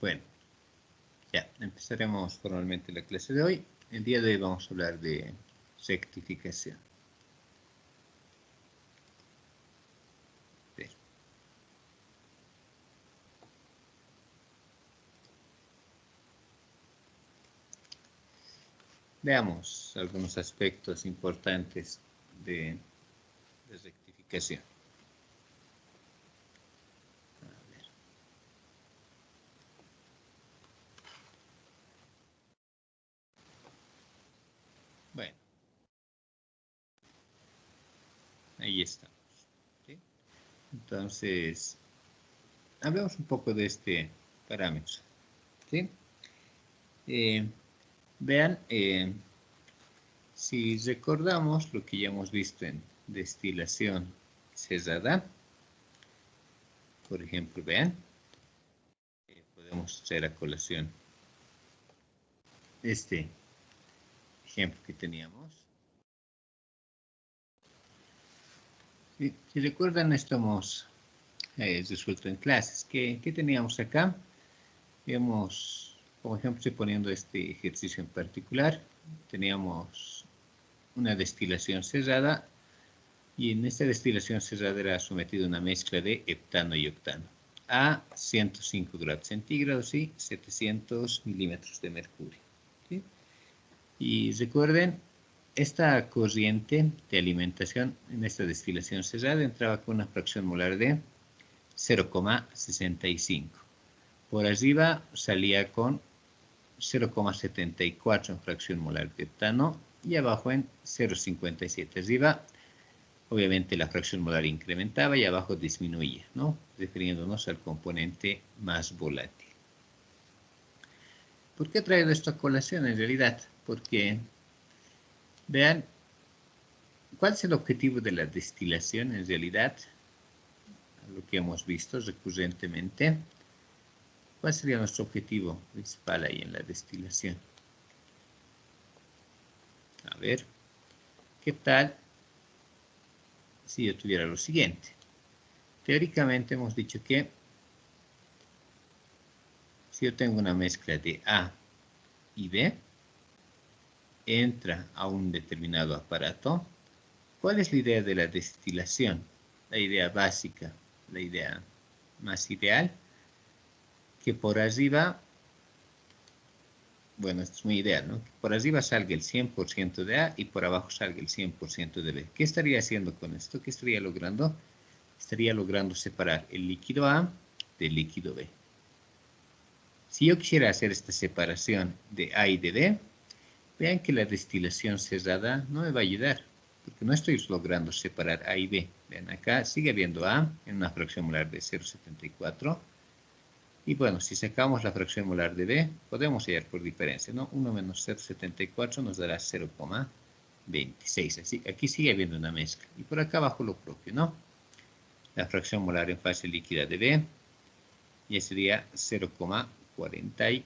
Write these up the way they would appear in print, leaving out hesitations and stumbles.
Bueno, ya empezaremos formalmente la clase de hoy. El día de hoy vamos a hablar de rectificación. Bien. Veamos algunos aspectos importantes de rectificación. Bueno, ahí estamos. ¿Sí? Entonces, hablemos un poco de este parámetro. ¿Sí? Vean, si recordamos lo que ya hemos visto en destilación cerrada, por ejemplo, vean, podemos traer a colación este ejemplo que teníamos. Si recuerdan, estamos resuelto en clases. ¿Qué teníamos acá? Vemos, como ejemplo, estoy poniendo este ejercicio en particular. Teníamos una destilación cerrada y en esta destilación cerrada era sometida una mezcla de heptano y octano a 105 grados centígrados y 700 milímetros de mercurio. ¿Sí? Y recuerden, esta corriente de alimentación en esta destilación cerrada entraba con una fracción molar de 0,65. Por arriba salía con 0,74 en fracción molar de heptano y abajo en 0,57. Arriba, obviamente la fracción molar incrementaba y abajo disminuía, ¿no? Refiriéndonos al componente más volátil. ¿Por qué he traído esto a colación en realidad? Porque vean, ¿cuál es el objetivo de la destilación en realidad? Lo que hemos visto recurrentemente. ¿Cuál sería nuestro objetivo principal ahí en la destilación? A ver, ¿qué tal si yo tuviera lo siguiente? Teóricamente hemos dicho que si yo tengo una mezcla de A y B, entra a un determinado aparato, ¿cuál es la idea de la destilación? La idea básica, la idea más ideal, que por arriba, bueno, esto es muy ideal, ¿no? Que por arriba salga el 100% de A y por abajo salga el 100% de B. ¿Qué estaría haciendo con esto? ¿Qué estaría logrando? Estaría logrando separar el líquido A del líquido B. Si yo quisiera hacer esta separación de A y de B, vean que la destilación cerrada no me va a ayudar, porque no estoy logrando separar A y B. Vean, acá sigue habiendo A en una fracción molar de 0,74. Y bueno, si sacamos la fracción molar de B, podemos hallar por diferencia, ¿no? 1 menos 0,74 nos dará 0,26. Así que aquí sigue habiendo una mezcla. Y por acá abajo lo propio, ¿no? La fracción molar en fase líquida de B ya sería 0,43.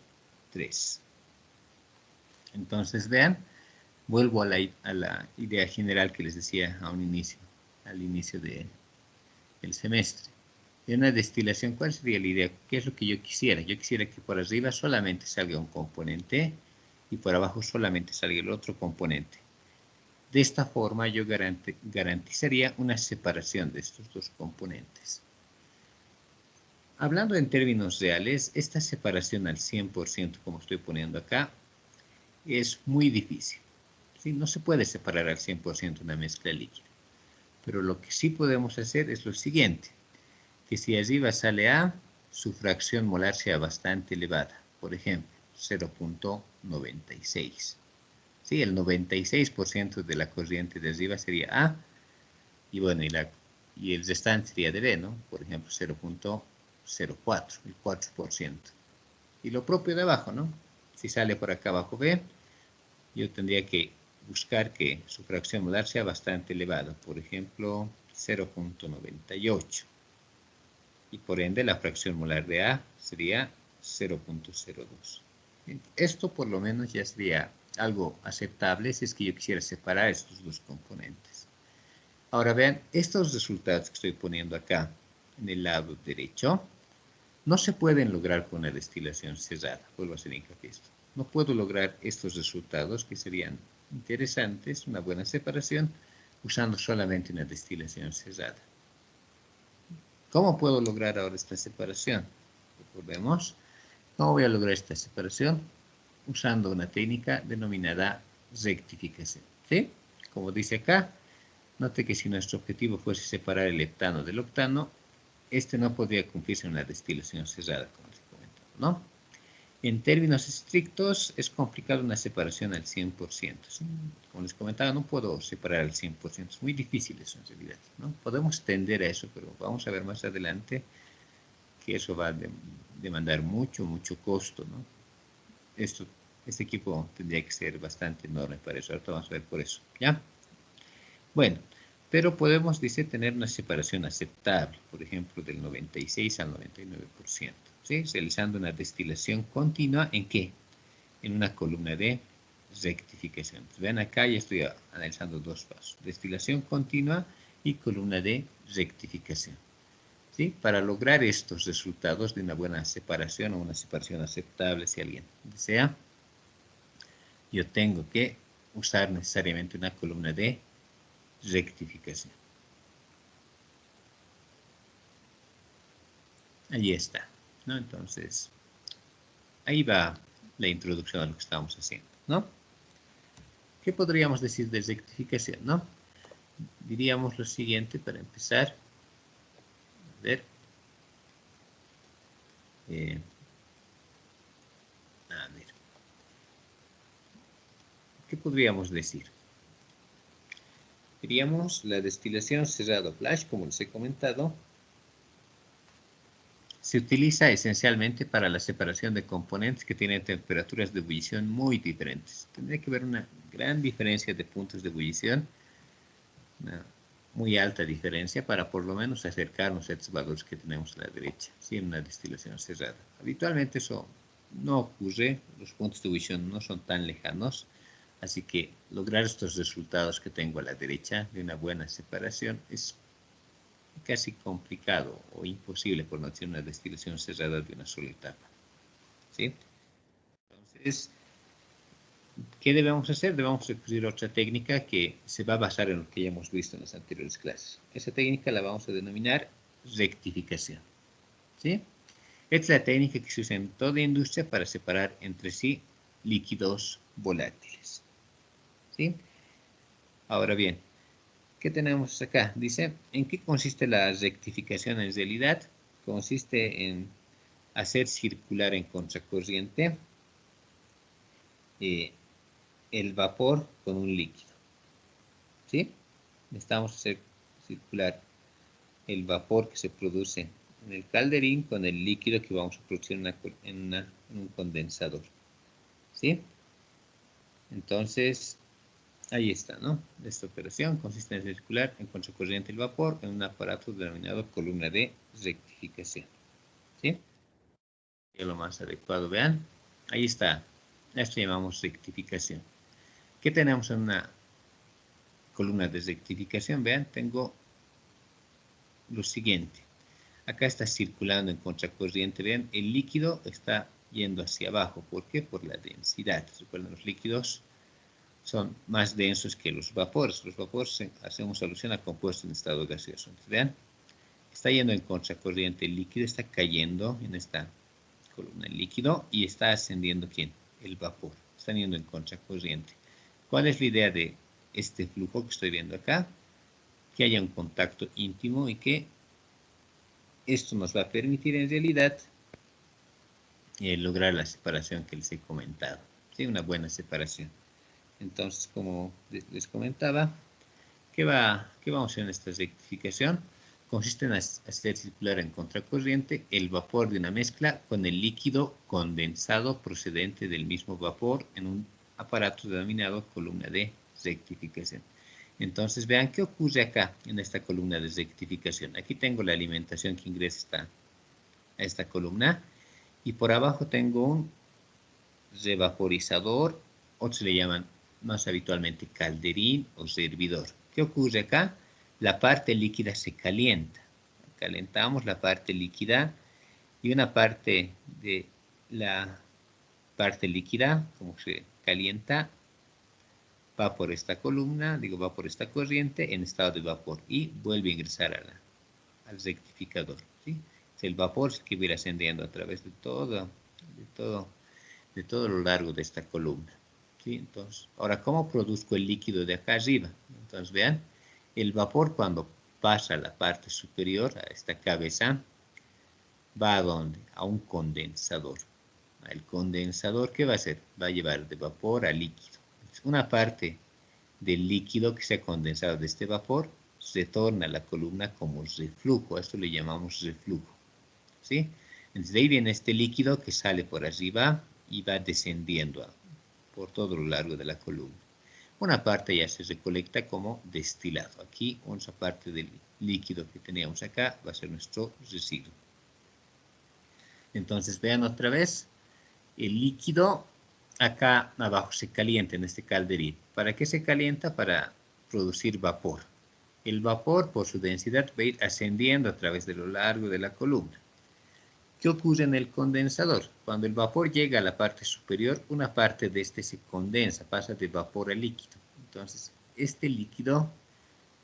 Entonces, vean, vuelvo a la idea general que les decía al inicio del semestre. De una destilación, ¿cuál sería la idea? ¿Qué es lo que yo quisiera? Yo quisiera que por arriba solamente salga un componente y por abajo solamente salga el otro componente. De esta forma yo garantizaría una separación de estos dos componentes. Hablando en términos reales, esta separación al 100%, como estoy poniendo acá, es muy difícil. ¿Sí? No se puede separar al 100% una mezcla líquida. Pero lo que sí podemos hacer es lo siguiente, que si arriba sale A, su fracción molar sea bastante elevada. Por ejemplo, 0,96. ¿Sí? El 96% de la corriente de arriba sería A, y bueno, y el restante sería de B, ¿no? Por ejemplo, 0,04, el 4%. Y lo propio de abajo, ¿no? Si sale por acá abajo B, yo tendría que buscar que su fracción molar sea bastante elevada, por ejemplo, 0,98. Y por ende la fracción molar de A sería 0,02. Esto por lo menos ya sería algo aceptable si es que yo quisiera separar estos dos componentes. Ahora vean, estos resultados que estoy poniendo acá en el lado derecho No se pueden lograr con una destilación cerrada. Vuelvo a hacer hincapié esto. No puedo lograr estos resultados que serían interesantes, una buena separación, usando solamente una destilación cerrada. ¿Cómo puedo lograr ahora esta separación? Volvemos. ¿Cómo voy a lograr esta separación? Usando una técnica denominada rectificación. ¿Sí? Como dice acá, note que si nuestro objetivo fuese separar el heptano del octano, este no podría cumplirse en una destilación cerrada, como les comentaba, ¿no? En términos estrictos, es complicado una separación al 100%. ¿Sí? Como les comentaba, no puedo separar al 100%. Es muy difícil eso en realidad, ¿no? Podemos tender a eso, pero vamos a ver más adelante que eso va a demandar mucho costo, ¿no? Este equipo tendría que ser bastante enorme para eso. Ahorita vamos a ver por eso, ¿ya? Bueno, pero podemos, dice, tener una separación aceptable, por ejemplo, del 96 al 99%, ¿sí? Realizando una destilación continua, ¿en qué? En una columna de rectificación. Vean acá, ya estoy analizando dos pasos. Destilación continua y columna de rectificación. ¿Sí? Para lograr estos resultados de una buena separación o una separación aceptable, si alguien desea, yo tengo que usar necesariamente una columna de rectificación. Allí está, ¿no? Entonces, ahí va la introducción a lo que estamos haciendo, ¿no? ¿Qué podríamos decir de rectificación, no? Diríamos lo siguiente para empezar. A ver. A ver. ¿Qué podríamos decir? Diríamos la destilación cerrada flash, como les he comentado, se utiliza esencialmente para la separación de componentes que tienen temperaturas de ebullición muy diferentes. Tendría que haber una gran diferencia de puntos de ebullición, una muy alta diferencia para por lo menos acercarnos a estos valores que tenemos a la derecha, ¿sí? En una destilación cerrada. Habitualmente eso no ocurre, los puntos de ebullición no son tan lejanos, así que lograr estos resultados que tengo a la derecha de una buena separación es casi complicado o imposible por no tener una destilación cerrada de una sola etapa. ¿Sí? Entonces, ¿qué debemos hacer? Debemos recurrir a otra técnica que se va a basar en lo que ya hemos visto en las anteriores clases. Esa técnica la vamos a denominar rectificación. ¿Sí? Esta es la técnica que se usa en toda industria para separar entre sí líquidos volátiles. ¿Sí? Ahora bien, ¿qué tenemos acá? Dice, ¿en qué consiste la rectificación en realidad? Consiste en hacer circular en contracorriente el vapor con un líquido. ¿Sí? Necesitamos hacer circular el vapor que se produce en el calderín con el líquido que vamos a producir en un condensador. ¿Sí? Entonces, ahí está, ¿no? Esta operación consiste en circular en contracorriente el vapor en un aparato denominado columna de rectificación. ¿Sí? Es lo más adecuado, vean. Ahí está. Esto llamamos rectificación. ¿Qué tenemos en una columna de rectificación? Vean, tengo lo siguiente. Acá está circulando en contracorriente. Vean, el líquido está yendo hacia abajo. ¿Por qué? Por la densidad. Recuerden, los líquidos son más densos que los vapores. Los vapores hacemos alusión a compuestos en estado gaseoso. Entonces, vean, está yendo en contracorriente. El líquido está cayendo en esta columna el líquido y está ascendiendo ¿quién? El vapor. Están yendo en contracorriente. ¿Cuál es la idea de este flujo que estoy viendo acá? Que haya un contacto íntimo y que esto nos va a permitir en realidad lograr la separación que les he comentado. ¿Sí? Una buena separación. Entonces, como les comentaba, ¿qué vamos a hacer en esta rectificación? Consiste en hacer circular en contracorriente el vapor de una mezcla con el líquido condensado procedente del mismo vapor en un aparato denominado columna de rectificación. Entonces, vean qué ocurre acá en esta columna de rectificación. Aquí tengo la alimentación que ingresa a esta columna y por abajo tengo un revaporizador, otros le llaman más habitualmente calderín o servidor. ¿Qué ocurre acá? La parte líquida se calienta. Calentamos la parte líquida Y una parte de la parte líquida, como se calienta, va por esta columna, va por esta corriente en estado de vapor y vuelve a ingresar al rectificador, ¿sí? El vapor que va a ir ascendiendo a través de todo lo largo de esta columna, ¿sí? Entonces, ahora, ¿cómo produzco el líquido de acá arriba? Entonces, vean, el vapor cuando pasa a la parte superior, a esta cabeza, ¿va a dónde? A un condensador. El condensador, ¿qué va a hacer? Va a llevar de vapor a líquido. Una parte del líquido que se ha condensado de este vapor retorna a la columna como reflujo. A esto le llamamos reflujo, ¿sí? Entonces de ahí viene este líquido que sale por arriba y va descendiendo por todo lo largo de la columna. Una parte ya se recolecta como destilado. Aquí, otra parte del líquido que teníamos acá va a ser nuestro residuo. Entonces vean otra vez, el líquido acá abajo se calienta en este calderín. ¿Para qué se calienta? Para producir vapor. El vapor, por su densidad, va a ir ascendiendo a través de lo largo de la columna. ¿Qué ocurre en el condensador? Cuando el vapor llega a la parte superior, una parte de este se condensa, pasa de vapor a líquido. Entonces, este líquido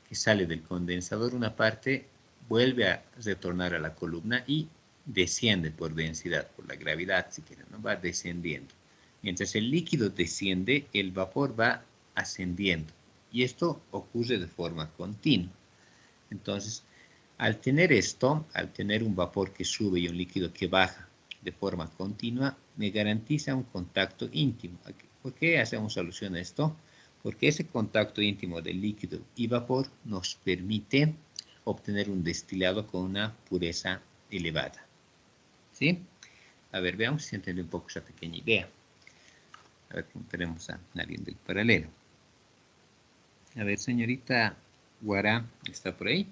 que sale del condensador, una parte vuelve a retornar a la columna y desciende por densidad, por la gravedad, si quieren, ¿no? Va descendiendo. Mientras el líquido desciende, el vapor va ascendiendo. Y esto ocurre de forma continua. Entonces, al tener esto, al tener un vapor que sube y un líquido que baja de forma continua, me garantiza un contacto íntimo. ¿Por qué hacemos alusión a esto? Porque ese contacto íntimo de líquido y vapor nos permite obtener un destilado con una pureza elevada. ¿Sí? A ver, veamos si entiende un poco esa pequeña idea. A ver, tenemos a alguien del paralelo. A ver, señorita Guará, ¿está por ahí?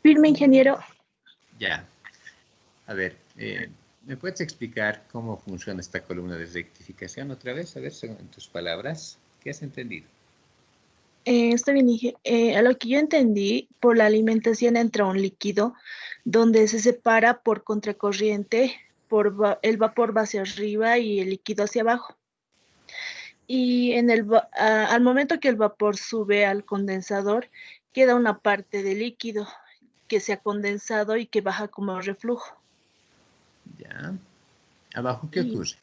Firme, ingeniero. Ya. A ver, ¿me puedes explicar cómo funciona esta columna de rectificación otra vez? A ver, según tus palabras, ¿qué has entendido? Está bien, a lo que yo entendí, por la alimentación entra un líquido donde se separa por contracorriente, el vapor va hacia arriba y el líquido hacia abajo. Y al momento que el vapor sube al condensador, queda una parte de líquido que se ha condensado y que baja como reflujo. Ya. ¿Abajo qué Y ocurre?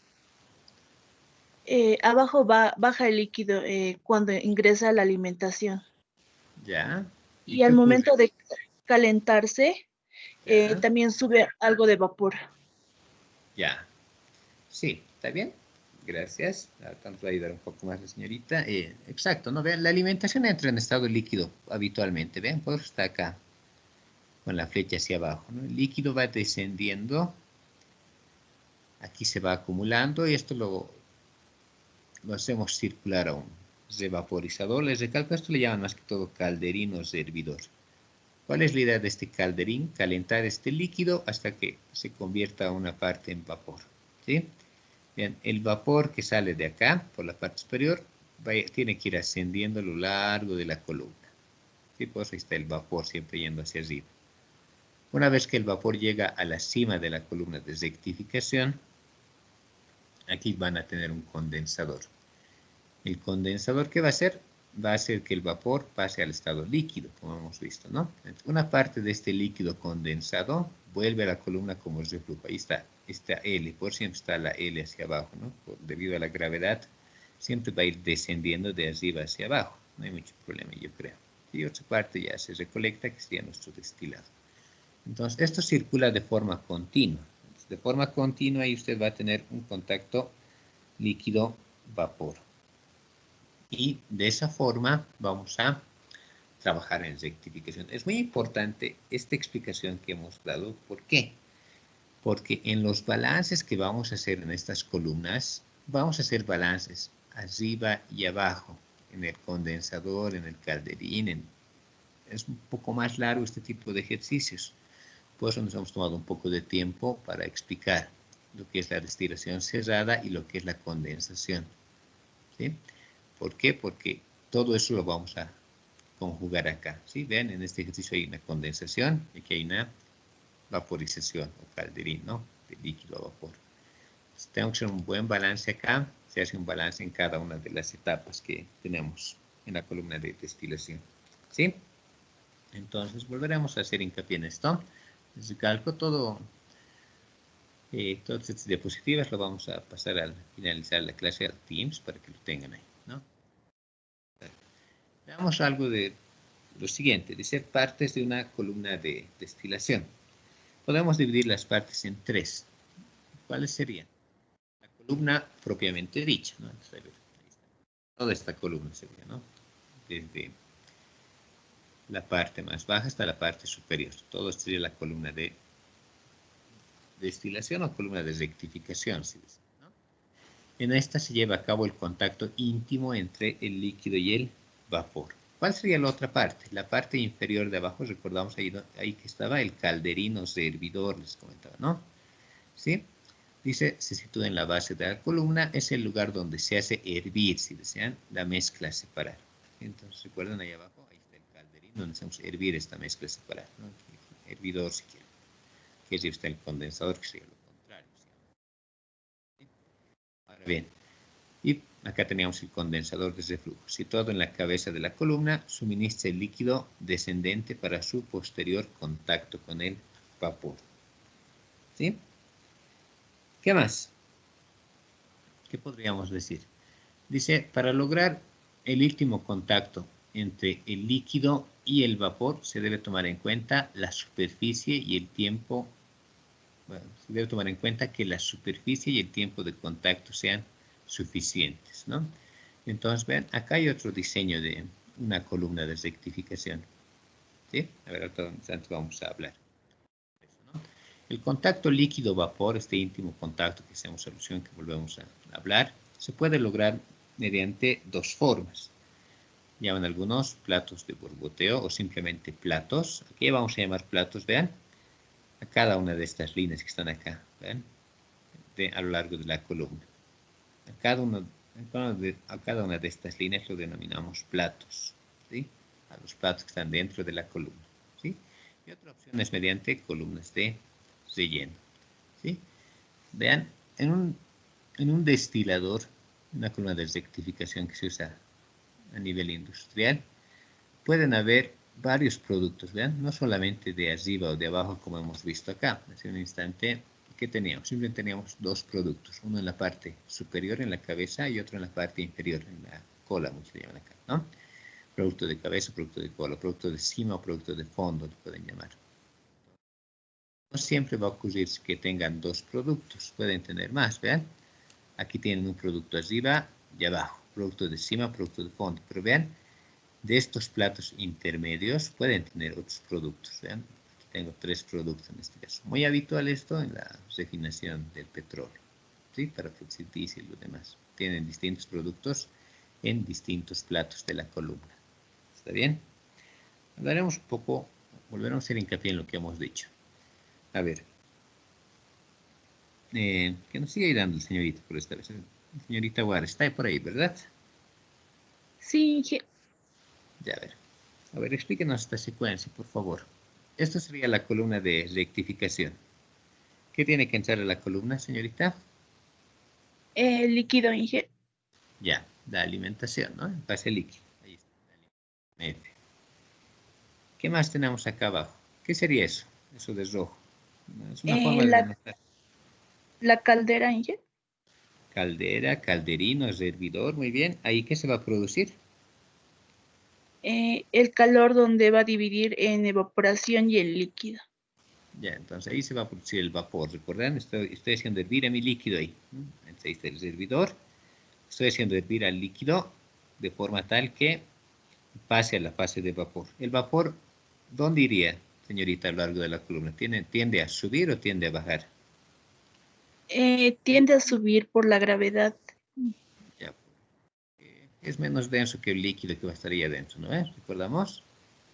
abajo baja el líquido cuando ingresa la alimentación. Ya. ¿Y Y qué al ocurre? momento de calentarse, Ya. también sube algo de vapor. Ya. Sí, ¿está bien? Gracias. Tanto va a ayudar un poco más la señorita. Exacto, ¿no? Vean, la alimentación entra en estado líquido habitualmente. Vean, por eso está acá, con la flecha hacia abajo, ¿no? El líquido va descendiendo. Aquí se va acumulando y esto lo hacemos circular a un revaporizador. Les recalco, esto le llaman más que todo calderín o hervidor. ¿Cuál es la idea de este calderín? Calentar este líquido hasta que se convierta a una parte en vapor, ¿sí? Bien, el vapor que sale de acá, por la parte superior, tiene que ir ascendiendo a lo largo de la columna. ¿Sí? Por eso está el vapor siempre yendo hacia arriba. Una vez que el vapor llega a la cima de la columna de rectificación, aquí van a tener un condensador. El condensador, ¿qué va a hacer? Va a hacer que el vapor pase al estado líquido, como hemos visto, ¿no? Una parte de este líquido condensado vuelve a la columna como reflujo. Ahí está, esta L, por siempre está la L hacia abajo, ¿no? Debido a la gravedad, siempre va a ir descendiendo de arriba hacia abajo. No hay mucho problema, yo creo. Y otra parte ya se recolecta, que sería nuestro destilado. Entonces, esto circula de forma continua. De forma continua, y usted va a tener un contacto líquido-vapor. Y de esa forma vamos a trabajar en rectificación. Es muy importante esta explicación que hemos dado. ¿Por qué? Porque en los balances que vamos a hacer en estas columnas, vamos a hacer balances arriba y abajo, en el condensador, en el calderín. Es un poco más largo este tipo de ejercicios. Por eso nos hemos tomado un poco de tiempo para explicar lo que es la destilación cerrada y lo que es la condensación. ¿Sí? ¿Por qué? Porque todo eso lo vamos a conjugar acá. ¿Sí? Vean, en este ejercicio hay una condensación y aquí hay una vaporización o calderín, ¿no? De líquido a vapor. Entonces, tenemos que hacer un buen balance acá. Se hace un balance en cada una de las etapas que tenemos en la columna de destilación. ¿Sí? Entonces, volveremos a hacer hincapié en esto. Les calco todas estas diapositivas lo vamos a pasar al finalizar la clase al Teams para que lo tengan ahí, ¿no? Veamos algo de lo siguiente, de ser partes de una columna de destilación. Podemos dividir las partes en tres. ¿Cuáles serían? La columna propiamente dicha, ¿no? Entonces, toda esta columna sería, ¿no? Desde la parte más baja hasta la parte superior. Todo esto sería la columna de destilación o columna de rectificación, si desea, ¿no? En esta se lleva a cabo el contacto íntimo entre el líquido y el vapor. ¿Cuál sería la otra parte? La parte inferior de abajo, recordamos ahí que estaba el calderino servidor, les comentaba, ¿no? ¿Sí? Dice, se sitúa en la base de la columna, es el lugar donde se hace hervir, si desean, la mezcla separada. Entonces, recuerden ahí abajo, ahí está el calderino, donde hacemos hervir esta mezcla separada, ¿no? Hervidor, si quieren. Que allí está el condensador, que sería lo contrario. ¿Sí? Ahora bien, y acá teníamos el condensador de reflujo, situado en la cabeza de la columna, suministra el líquido descendente para su posterior contacto con el vapor. ¿Sí? ¿Qué más? ¿Qué podríamos decir? Dice, para lograr el último contacto entre el líquido y el vapor, se debe tomar en cuenta la superficie y el tiempo. Bueno, se debe tomar en cuenta que la superficie y el tiempo de contacto sean suficientes, ¿no? Entonces, vean, acá hay otro diseño de una columna de rectificación. ¿Sí? A ver, antes vamos a hablar. ¿No? El contacto líquido-vapor, este íntimo contacto que hacemos alusión, que volvemos a hablar, se puede lograr mediante dos formas. Llaman algunos platos de borboteo o simplemente platos. Aquí vamos a llamar platos, vean, a cada una de estas líneas que están acá, vean, a lo largo de la columna. A cada una de estas líneas lo denominamos platos, ¿sí? A los platos que están dentro de la columna, ¿sí? Y otra opción es mediante columnas de relleno, ¿sí? Vean, en un destilador, una columna de rectificación que se usa a nivel industrial, pueden haber varios productos, vean, no solamente de arriba o de abajo como hemos visto acá. Hace un instante, ¿qué teníamos? Simplemente teníamos dos productos, uno en la parte superior en la cabeza y otro en la parte inferior, en la cola, muchos le llaman acá, ¿no? Producto de cabeza, producto de cola, producto de cima o producto de fondo, lo pueden llamar. No siempre va a ocurrir que tengan dos productos, pueden tener más, vean. Aquí tienen un producto arriba y abajo, producto de cima, producto de fondo, pero vean, de estos platos intermedios pueden tener otros productos. Vean, aquí tengo tres productos en este caso. Muy habitual esto en la refinación del petróleo, ¿sí? Para producir diésel y lo demás. Tienen distintos productos en distintos platos de la columna. ¿Está bien? Hablaremos un poco, volveremos a hacer hincapié en lo que hemos dicho. A ver, que nos siga ayudando el señorito por esta vez. Señorita Guara, está por ahí, ¿verdad? Sí, Ya, a ver, explíquenos esta secuencia, por favor. Esta sería la columna de rectificación. ¿Qué tiene que entrar a la columna, señorita? líquido ingerido. Ya, la alimentación, ¿no? En fase líquido. Ahí está. ¿Qué más tenemos acá abajo? ¿Qué sería eso? Eso de rojo. Es una forma de denotar. La caldera ingerido. Caldera, calderino, hervidor, muy bien. ¿Ahí qué se va a producir? El calor donde va a dividir en evaporación y el líquido. Ya, entonces ahí se va a producir el vapor. ¿Recuerdan? Estoy haciendo hervir a mi líquido ahí. Entonces ahí está el hervidor. Estoy haciendo hervir al líquido de forma tal que pase a la fase de vapor. ¿El vapor dónde iría, señorita, a lo largo de la columna? ¿Tiende a subir o tiende a bajar? Tiende a subir por la gravedad. Ya, es menos denso que el líquido que va a estar ahí adentro, ¿no es? ¿Recordamos?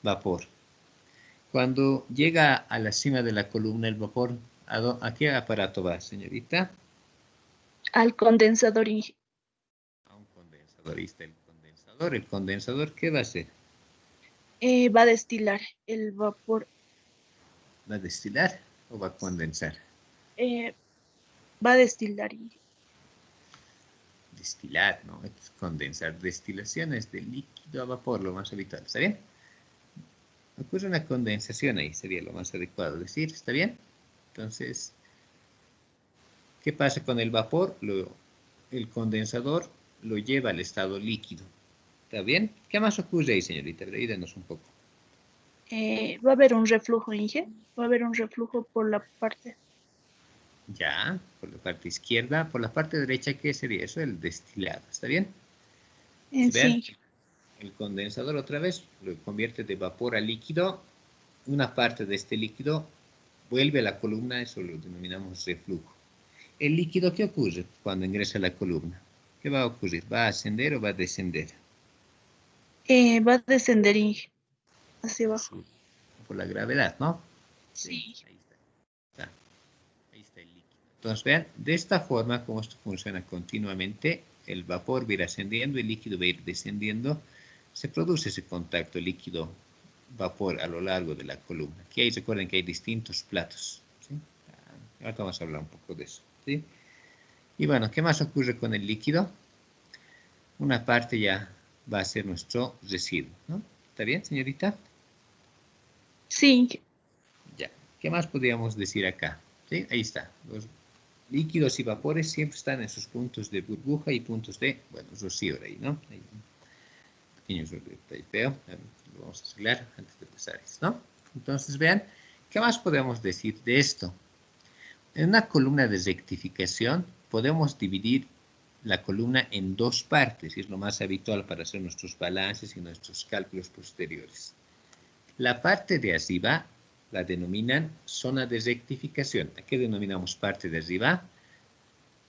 Vapor. Cuando llega a la cima de la columna el vapor, ¿a qué aparato va, señorita? Al condensador ingerido. A un condensador. Ahí está el condensador. ¿El condensador qué va a hacer? Va a destilar el vapor. ¿Va a destilar o va a condensar? eh, Va a destilar. Destilar, ¿no? Es condensar. Destilación es de líquido a vapor, lo más habitual. ¿Está bien? Ocurre una condensación ahí, sería lo más adecuado decir. ¿Está bien? Entonces, ¿qué pasa con el vapor? El condensador lo lleva al estado líquido. ¿Está bien? ¿Qué más ocurre ahí, señorita? Ayúdenos un poco. Va a haber un reflujo, Inge. Va a haber un reflujo por la parte. Ya, por la parte izquierda. Por la parte derecha, ¿qué sería eso? El destilado. ¿Está bien? Si vean, Sí. el condensador otra vez lo convierte de vapor a líquido. Una parte de este líquido vuelve a la columna, eso lo denominamos reflujo. ¿El líquido qué ocurre cuando ingresa a la columna? ¿Qué va a ocurrir? ¿Va a ascender o va a descender? Va a descender, Inge, hacia abajo. Sí, por la gravedad, ¿no? Sí, Sí. ahí está. Ahí está el líquido. Entonces, vean, de esta forma, como esto funciona continuamente, el vapor va a ir ascendiendo, el líquido va a ir descendiendo, se produce ese contacto líquido-vapor a lo largo de la columna. Aquí hay, recuerden que hay distintos platos. ¿Sí? Ahora vamos a hablar un poco de eso. ¿Sí? Y bueno, ¿qué más ocurre con el líquido? Una parte ya va a ser nuestro residuo, ¿no? ¿Está bien, señorita? Sí, Inge. Ya. ¿Qué más podríamos decir acá? ¿Sí? Ahí está. Los líquidos y vapores siempre están en sus puntos de burbuja y puntos de, bueno, rocío ahí, ¿no? Hay un pequeño feo, lo vamos a arreglar antes de empezar esto, ¿no? Entonces, vean, ¿qué más podemos decir de esto? En una columna de rectificación podemos dividir la columna en dos partes, y es lo más habitual para hacer nuestros balances y nuestros cálculos posteriores. La parte de arriba la denominan zona de rectificación. ¿A qué denominamos parte de arriba?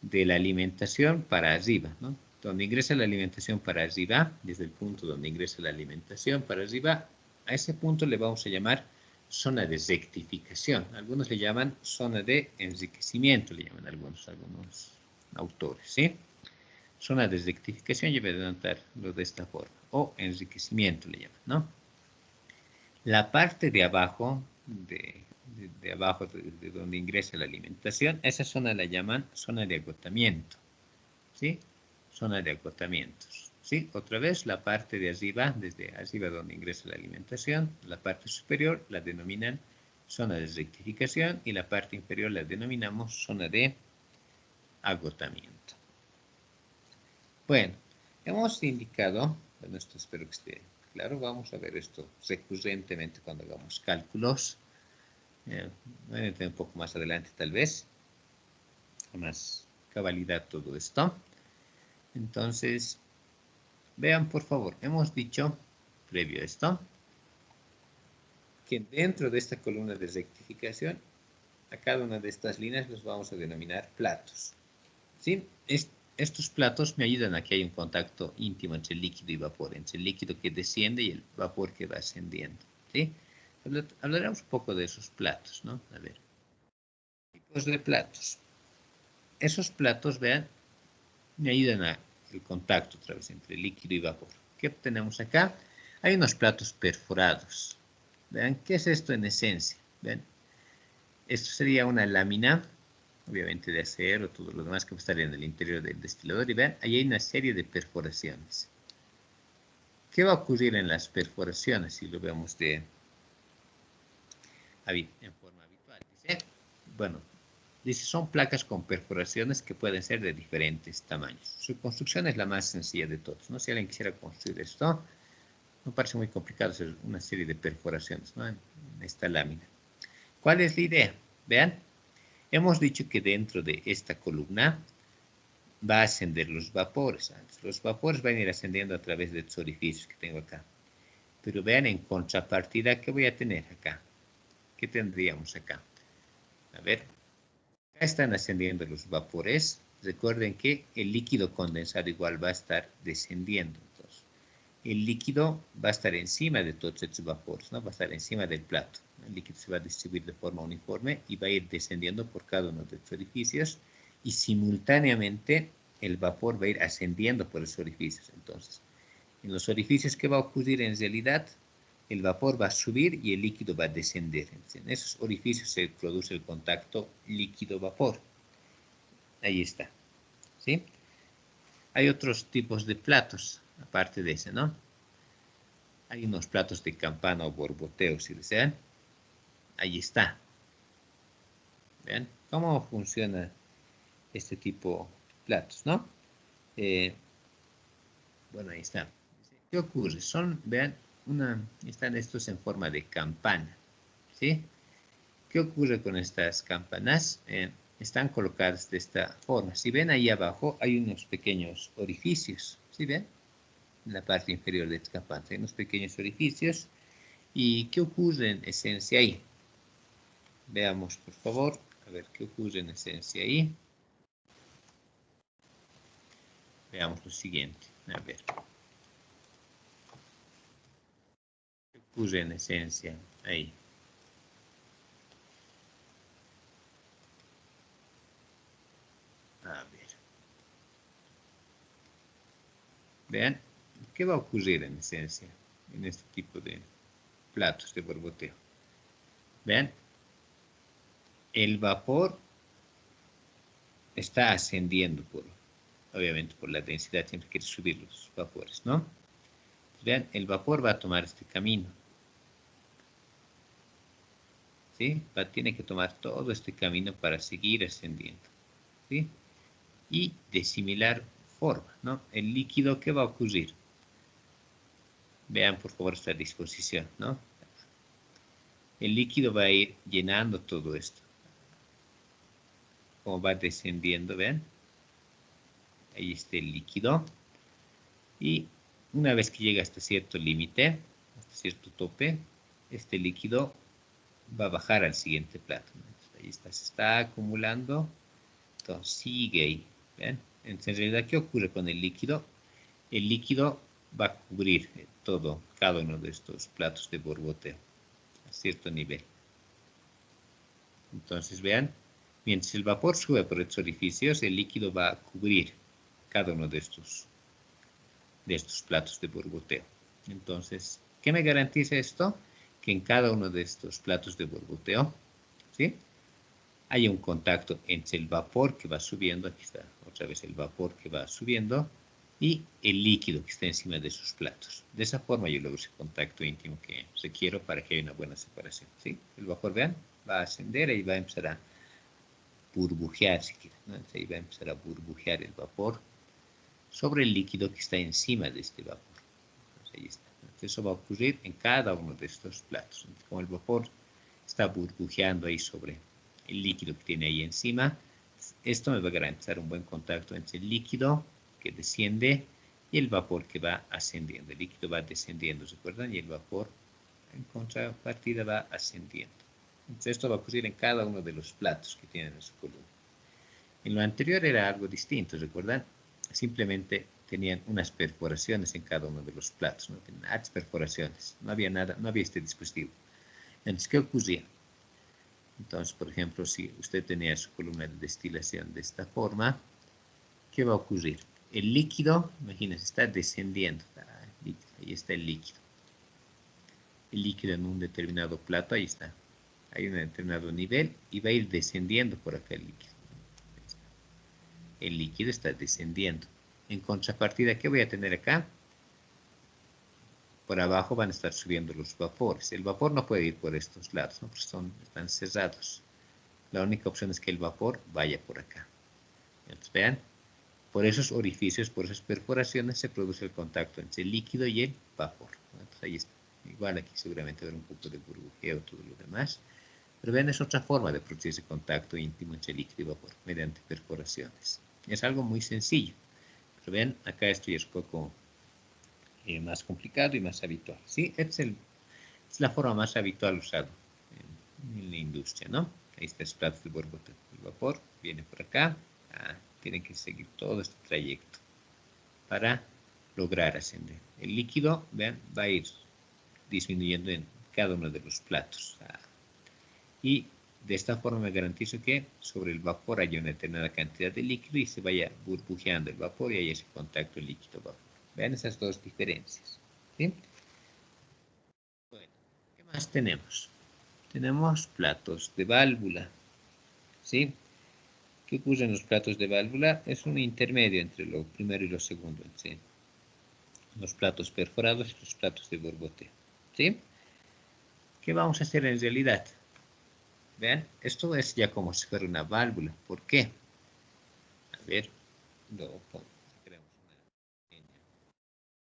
De la alimentación para arriba, ¿no? Donde ingresa la alimentación para arriba, desde el punto donde ingresa la alimentación para arriba, a ese punto le vamos a llamar zona de rectificación. Algunos le llaman zona de enriquecimiento, le llaman algunos autores, ¿sí? Zona de rectificación, yo voy a denotarlo de esta forma, o enriquecimiento le llaman, ¿no? La parte de abajo, de abajo de donde ingresa la alimentación, esa zona la llaman zona de agotamiento, ¿sí? Zona de agotamientos, ¿sí? Otra vez, la parte de arriba, desde arriba donde ingresa la alimentación, la parte superior la denominan zona de rectificación y la parte inferior la denominamos zona de agotamiento. Bueno, hemos indicado, bueno, esto espero que esté claro, vamos a ver esto recurrentemente cuando hagamos cálculos. Voy a entender un poco más adelante tal vez, con más cabalidad todo esto. Entonces, vean por favor, hemos dicho, previo a esto, que dentro de esta columna de rectificación, a cada una de estas líneas los vamos a denominar platos. ¿Sí? Estos platos me ayudan a que haya un contacto íntimo entre el líquido y vapor, entre el líquido que desciende y el vapor que va ascendiendo. ¿Sí? Hablaremos un poco de esos platos, ¿no? A ver. Tipos de platos. Esos platos, vean, me ayudan a el contacto otra vez entre líquido y vapor. ¿Qué tenemos acá? Hay unos platos perforados. Vean, ¿qué es esto en esencia? Vean, esto sería una lámina, obviamente de acero, todo lo demás que estaría en el interior del destilador. Y vean, ahí hay una serie de perforaciones. ¿Qué va a ocurrir en las perforaciones si lo vemos en forma habitual? Dice, bueno, dice, son placas con perforaciones que pueden ser de diferentes tamaños. Su construcción es la más sencilla de todos, ¿no? Si alguien quisiera construir esto, no parece muy complicado hacer una serie de perforaciones, ¿no? En esta lámina. ¿Cuál es la idea? Vean, hemos dicho que dentro de esta columna va a ascender los vapores. Los vapores van a ir ascendiendo a través de estos orificios que tengo acá. Pero vean en contrapartida, ¿qué voy a tener acá? ¿Qué tendríamos acá? A ver, acá están ascendiendo los vapores. Recuerden que el líquido condensado igual va a estar descendiendo. Entonces, el líquido va a estar encima de todos estos vapores, ¿no? Va a estar encima del plato. El líquido se va a distribuir de forma uniforme y va a ir descendiendo por cada uno de estos orificios y simultáneamente el vapor va a ir ascendiendo por esos orificios. Entonces, en los orificios, ¿qué va a ocurrir en realidad? el vapor va a subir y el líquido va a descender. En esos orificios se produce el contacto líquido-vapor. Ahí está. ¿Sí? Hay otros tipos de platos, aparte de ese, ¿no? Hay unos platos de campana o borboteo, si desean. Ahí está. ¿Vean? ¿Cómo funciona este tipo de platos, no? Bueno, ahí está. ¿Qué ocurre? Vean, están estos en forma de campana, ¿sí? ¿Qué ocurre con estas campanas? Están colocadas de esta forma. Si ven ahí abajo, hay unos pequeños orificios, ¿sí ven? En la parte inferior de esta campana hay unos pequeños orificios. ¿Y qué ocurre en esencia ahí? Veamos, por favor, a ver qué ocurre en esencia ahí. Veamos lo siguiente. A ver. ¿Qué ocurre en esencia ahí? A ver. Vean, ¿qué va a ocurrir en esencia en este tipo de platos de borboteo? Vean, el vapor está ascendiendo obviamente por la densidad, siempre quiere subir los vapores, ¿no? Vean, el vapor va a tomar este camino, ¿sí? Tiene que tomar todo este camino para seguir ascendiendo, ¿sí? Y de similar forma, ¿no? El líquido, ¿qué va a ocurrir? Vean por favor esta disposición, ¿no? El líquido va a ir llenando todo esto. Como va descendiendo, vean. Ahí está el líquido. Y una vez que llega hasta cierto límite, hasta cierto tope, este líquido va a bajar al siguiente plato. Ahí está, se está acumulando. Entonces sigue ahí. ¿Ven? Entonces, en realidad, ¿qué ocurre con el líquido? El líquido va a cubrir cada uno de estos platos de borboteo a cierto nivel. Entonces, vean, mientras el vapor sube por estos orificios, el líquido va a cubrir cada uno de estos platos de borboteo. Entonces, ¿qué me garantiza esto? Que en cada uno de estos platos de borboteo, ¿sí?, hay un contacto entre el vapor que va subiendo, aquí está otra vez el vapor que va subiendo, y el líquido que está encima de sus platos. De esa forma yo logro ese contacto íntimo que requiero para que haya una buena separación, ¿sí? El vapor, vean, va a ascender y va a empezar a burbujear, si quieren, ¿no? Entonces, ahí va a empezar a burbujear el vapor sobre el líquido que está encima de este vapor. Entonces, ahí está. Entonces, eso va a ocurrir en cada uno de estos platos. Entonces, como el vapor está burbujeando ahí sobre el líquido que tiene ahí encima, esto me va a garantizar un buen contacto entre el líquido que desciende y el vapor que va ascendiendo. El líquido va descendiendo, ¿recuerdan? Y el vapor en contrapartida va ascendiendo. Entonces, esto va a ocurrir en cada uno de los platos que tienen en su columna. En lo anterior era algo distinto, ¿recuerdan? Simplemente tenían unas perforaciones en cada uno de los platos, ¿no? Tenían altas perforaciones, no había nada, no había este dispositivo. Entonces, ¿qué ocurría? Entonces, por ejemplo, si usted tenía su columna de destilación de esta forma, ¿qué va a ocurrir? El líquido, imagínense, está descendiendo. Ahí está el líquido. El líquido en un determinado plato, ahí está. Hay un determinado nivel y va a ir descendiendo por acá el líquido. El líquido está descendiendo. En contrapartida, ¿qué voy a tener acá? Por abajo van a estar subiendo los vapores. El vapor no puede ir por estos lados, ¿no? Porque están cerrados. La única opción es que el vapor vaya por acá. Entonces, vean, por esos orificios, por esas perforaciones, se produce el contacto entre el líquido y el vapor. Entonces, ahí está. Igual aquí seguramente habrá un poco de burbujeo, todo lo demás. Pero vean, es otra forma de producir ese contacto íntimo entre líquido y vapor, mediante perforaciones. Es algo muy sencillo. Pero vean, acá esto ya es un poco más complicado y más habitual. ¿Sí? Es la forma más habitual usada en la industria, ¿no? Ahí está el plato de borboteo. El vapor viene por acá. Tiene que seguir todo este trayecto para lograr ascender. El líquido, vean, va a ir disminuyendo en cada uno de los platos. Y de esta forma me garantizo que sobre el vapor haya una determinada cantidad de líquido y se vaya burbujeando el vapor y haya ese contacto líquido-vapor. Vean esas dos diferencias. ¿Sí? Bueno, más tenemos? Tenemos platos de válvula, ¿sí? ¿Qué ocurre en los platos de válvula? Es un intermedio entre lo primero y lo segundo, ¿sí? Los platos perforados y los platos de borboteo, ¿sí? ¿Qué vamos a hacer en realidad? Vean, esto es ya como si fuera una válvula. ¿Por qué? A ver, creamos una pequeña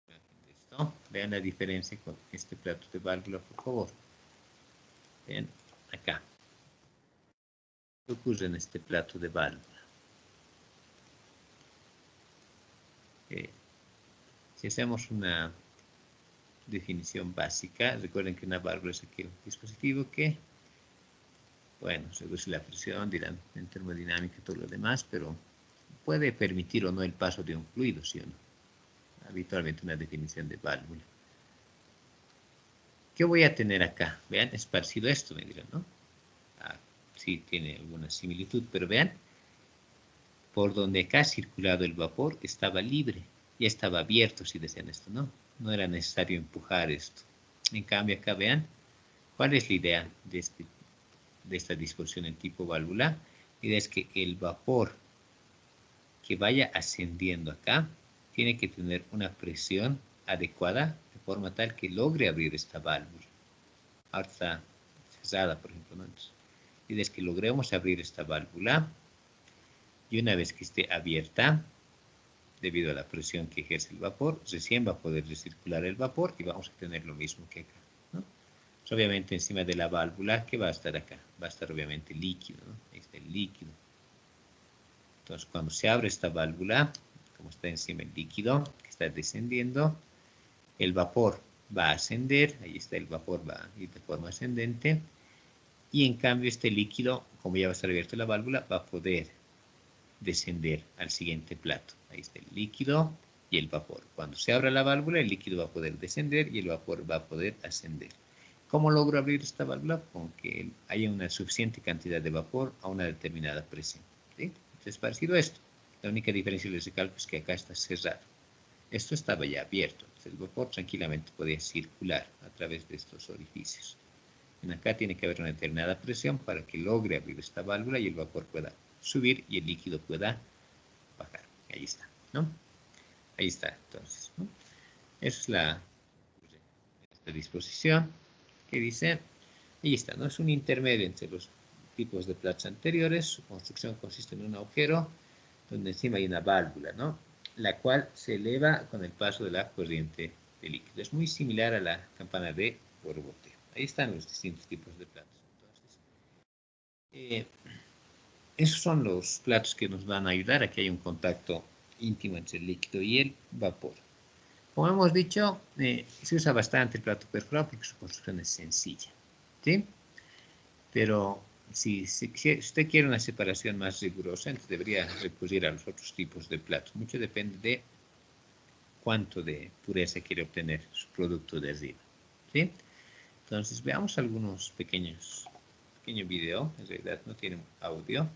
imagen de esto. Vean la diferencia con este plato de válvula, por favor. Vean, acá. ¿Qué ocurre en este plato de válvula? Si hacemos una definición básica, recuerden que una válvula es aquel dispositivo que, bueno, reduce la presión, dirán en termodinámica y todo lo demás, pero puede permitir o no el paso de un fluido, ¿sí o no? Habitualmente una definición de válvula. ¿Qué voy a tener acá? Vean, es parecido a esto, me dirán, ¿no? Sí, tiene alguna similitud, pero vean, por donde acá ha circulado el vapor estaba libre, ya estaba abierto, si decían esto, ¿no? No era necesario empujar esto. En cambio, acá vean, ¿cuál es la idea de, esta disposición en tipo válvula? La idea es que el vapor que vaya ascendiendo acá tiene que tener una presión adecuada de forma tal que logre abrir esta válvula. Ahora está cerrada, por ejemplo, ¿no? Entonces, la idea es que logremos abrir esta válvula y una vez que esté abierta, debido a la presión que ejerce el vapor, recién va a poder recircular el vapor y vamos a tener lo mismo que acá, ¿no? Pues obviamente encima de la válvula, ¿qué va a estar acá? Va a estar obviamente líquido, ¿no? Ahí está el líquido. Entonces cuando se abre esta válvula, como está encima el líquido que está descendiendo, el vapor va a ascender, ahí está el vapor, va a ir de forma ascendente, y en cambio este líquido, como ya va a estar abierta la válvula, va a poder descender al siguiente plato. Ahí está el líquido y el vapor. Cuando se abra la válvula, el líquido va a poder descender y el vapor va a poder ascender. ¿Cómo logro abrir esta válvula? Con que haya una suficiente cantidad de vapor a una determinada presión, ¿sí? Entonces, parecido a esto. La única diferencia les recalco es que acá está cerrado. Esto estaba ya abierto. Entonces, el vapor tranquilamente podía circular a través de estos orificios. En acá tiene que haber una determinada presión para que logre abrir esta válvula y el vapor pueda subir y el líquido pueda bajar. Ahí está, ¿no? Ahí está, entonces, ¿no? Esa es esta disposición que dice, ahí está, ¿no? Es un intermedio entre los tipos de platos anteriores. Su construcción consiste en un agujero donde encima hay una válvula, ¿no? La cual se eleva con el paso de la corriente de líquido. Es muy similar a la campana de borboteo. Ahí están los distintos tipos de platos. Entonces, esos son los platos que nos van a ayudar a que haya un contacto íntimo entre el líquido y el vapor. Como hemos dicho, se usa bastante el plato perforado porque su construcción es sencilla, ¿sí? Pero si usted quiere una separación más rigurosa, entonces debería recurrir a los otros tipos de platos. Mucho depende de cuánto de pureza quiere obtener su producto de arriba, ¿sí? Entonces veamos algunos pequeños videos. En realidad no tienen audio,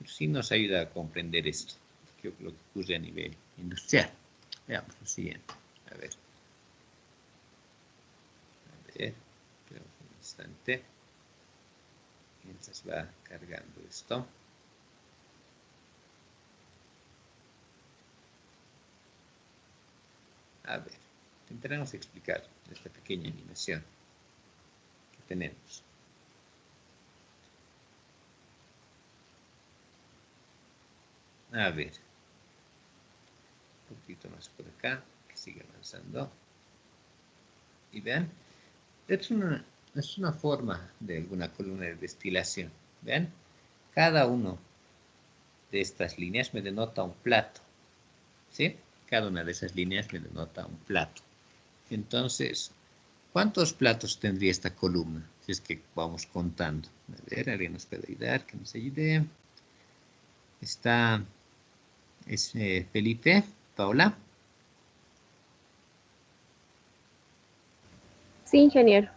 pero sí nos ayuda a comprender esto, lo que ocurre a nivel industrial. Veamos lo siguiente. A ver, esperamos un instante mientras va cargando esto. A ver, intentaremos explicar esta pequeña animación que tenemos. A ver, un poquito más por acá, que sigue avanzando. Y vean, es una forma de alguna columna de destilación. Vean, cada uno de estas líneas me denota un plato, ¿sí? Cada una de esas líneas me denota un plato. Entonces, ¿cuántos platos tendría esta columna? Si es que vamos contando. A ver, alguien nos puede ayudar, que nos ayude. Es Felipe, Paola. Sí, ingeniero.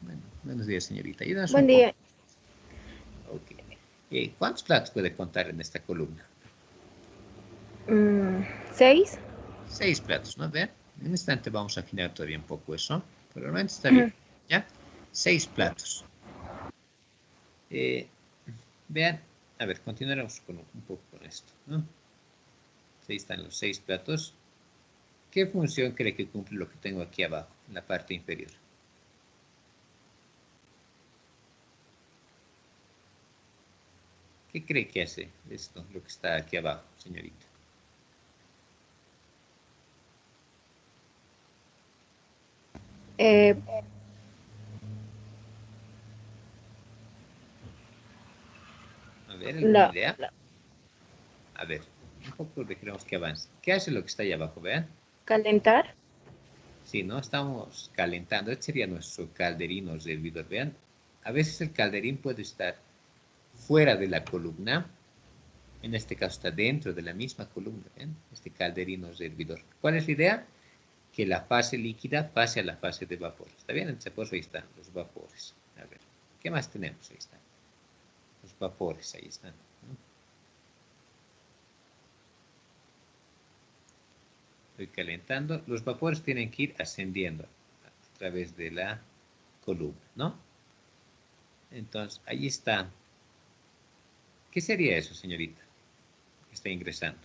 Bueno, buenos días, señorita. Ayúdanos Buen un poco. día. Ok. ¿Cuántos platos puede contar en esta columna? 6. 6 platos, ¿no? Vean, en un instante vamos a afinar todavía un poco eso, pero realmente está bien. ¿Ya? 6 platos. Vean, a ver, continuaremos con un poco con esto, ¿no? Ahí están los 6 platos. ¿Qué función cree que cumple lo que tengo aquí abajo, en la parte inferior? ¿Qué cree que hace esto, lo que está aquí abajo, señorita? A ver, ¿alguna idea? A ver, un poco dejemos que avance. ¿Qué hace lo que está ahí abajo? Vean. Calentar. Sí, ¿no? Estamos calentando. Este sería nuestro calderín o hervidor. Vean, a veces el calderín puede estar fuera de la columna. En este caso está dentro de la misma columna. ¿Ven? Este calderín o hervidor. ¿Cuál es la idea? Que la fase líquida pase a la fase de vapor. ¿Está bien? Entonces, pues ahí están los vapores. A ver, ¿qué más tenemos? Ahí están. Los vapores, ahí están. ¿No? Estoy calentando. Los vapores tienen que ir ascendiendo a través de la columna, ¿no? Entonces, ahí está. ¿Qué sería eso, señorita? Que está ingresando.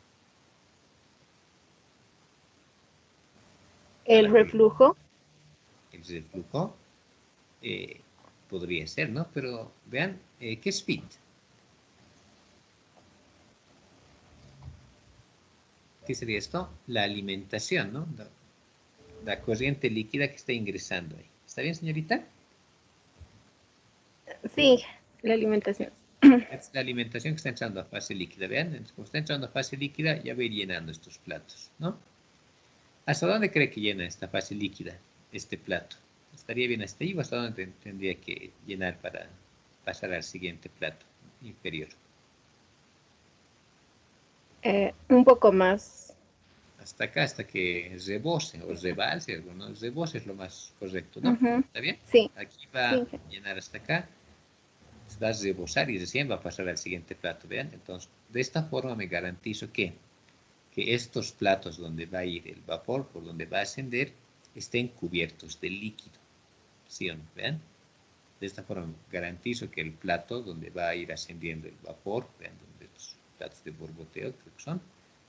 El reflujo. El reflujo podría ser, ¿no? Pero vean, ¿qué es FIT? ¿Qué sería esto? La alimentación, ¿no? La corriente líquida que está ingresando ahí. ¿Está bien, señorita? Sí, la alimentación. Es la alimentación que está entrando a fase líquida. Vean, como está entrando a fase líquida, ya va a ir llenando estos platos, ¿no? ¿Hasta dónde cree que llena esta fase líquida, este plato? ¿Estaría bien hasta ahí o hasta dónde tendría que llenar para pasar al siguiente plato inferior? Un poco más. Hasta acá, hasta que rebose o rebalse, ¿no? Rebose es lo más correcto, ¿no? ¿Está bien? Sí. Aquí va Sí. a llenar hasta acá, va a rebosar y recién va a pasar al siguiente plato, ¿vean? Entonces, de esta forma me garantizo que estos platos donde va a ir el vapor, por donde va a ascender, estén cubiertos de líquido, ¿sí o no? ¿Vean? De esta forma garantizo que el plato donde va a ir ascendiendo el vapor, vean, donde los platos de borboteo creo que son,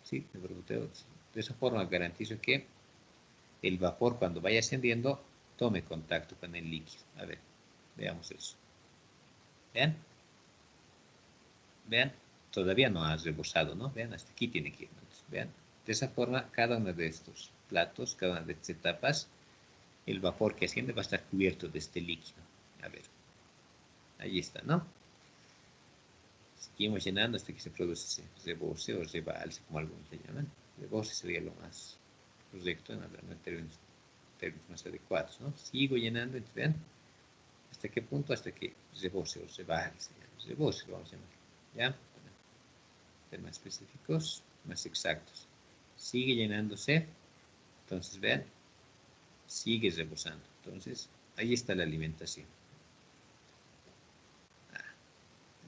sí, de borboteo, de esa forma garantizo que el vapor cuando vaya ascendiendo tome contacto con el líquido. A ver, veamos eso. ¿Vean? Vean, todavía no ha rebosado, ¿no? Vean, hasta aquí tiene que ir. Entonces, vean, de esa forma, cada uno de estos platos, cada una de estas etapas, el vapor que asciende va a estar cubierto de este líquido. A ver, ahí está, ¿no? Seguimos llenando hasta que se produce ese rebose o rebalse, como algunos le llaman. Rebose sería lo más correcto en hablar en términos más adecuados, ¿no? Sigo llenando, entonces, vean, ¿hasta qué punto? Hasta que rebose o rebalse, rebose lo vamos a llamar, ¿ya? Ser más específicos, más exactos. Sigue llenándose, entonces vean, sigue rebosando. Entonces, ahí está la alimentación.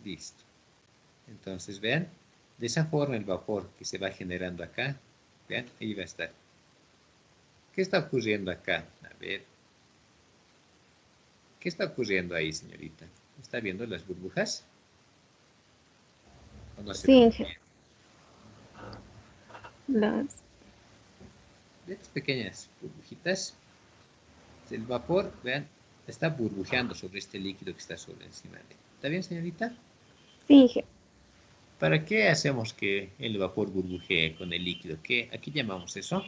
Listo. Entonces, vean, de esa forma el vapor que se va generando acá, vean, ahí va a estar. ¿Qué está ocurriendo acá? A ver. ¿Qué está ocurriendo ahí, señorita? ¿Está viendo las burbujas? ¿O no se Sí, ven bien? las... Estas pequeñas burbujitas, el vapor, vean, está burbujeando sobre este líquido que está sobre encima de él. ¿Está bien, señorita? Sí. ¿Para qué hacemos que el vapor burbujee con el líquido? ¿Qué? ¿Aquí llamamos eso?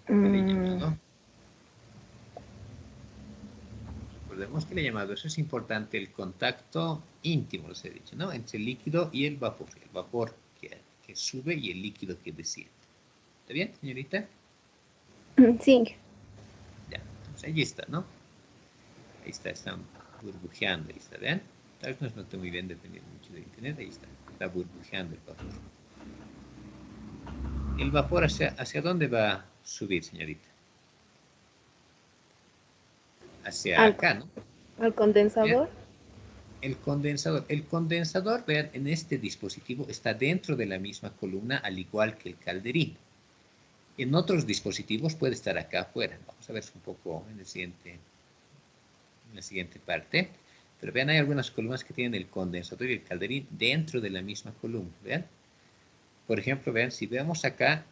¿Qué le he llamado? Recordemos que le he llamado, eso es importante, el contacto íntimo, les he dicho, ¿no? Entre el líquido y el vapor. El vapor que sube y el líquido que desciende. ¿Está bien, señorita? Sí. Ya, entonces ahí está, ¿no? Ahí está, están burbujeando, ahí está, ¿vean? Tal vez no se note muy bien dependiendo mucho de internet, ahí está burbujeando el vapor. ¿El vapor hacia dónde va a subir, señorita? Hacia acá, ¿no? Al condensador. El condensador, vean, en este dispositivo está dentro de la misma columna, al igual que el calderín. En otros dispositivos puede estar acá afuera. Vamos a ver un poco en la siguiente parte. Pero vean, hay algunas columnas que tienen el condensador y el calderín dentro de la misma columna. Vean. Por ejemplo, vean, si vemos acá,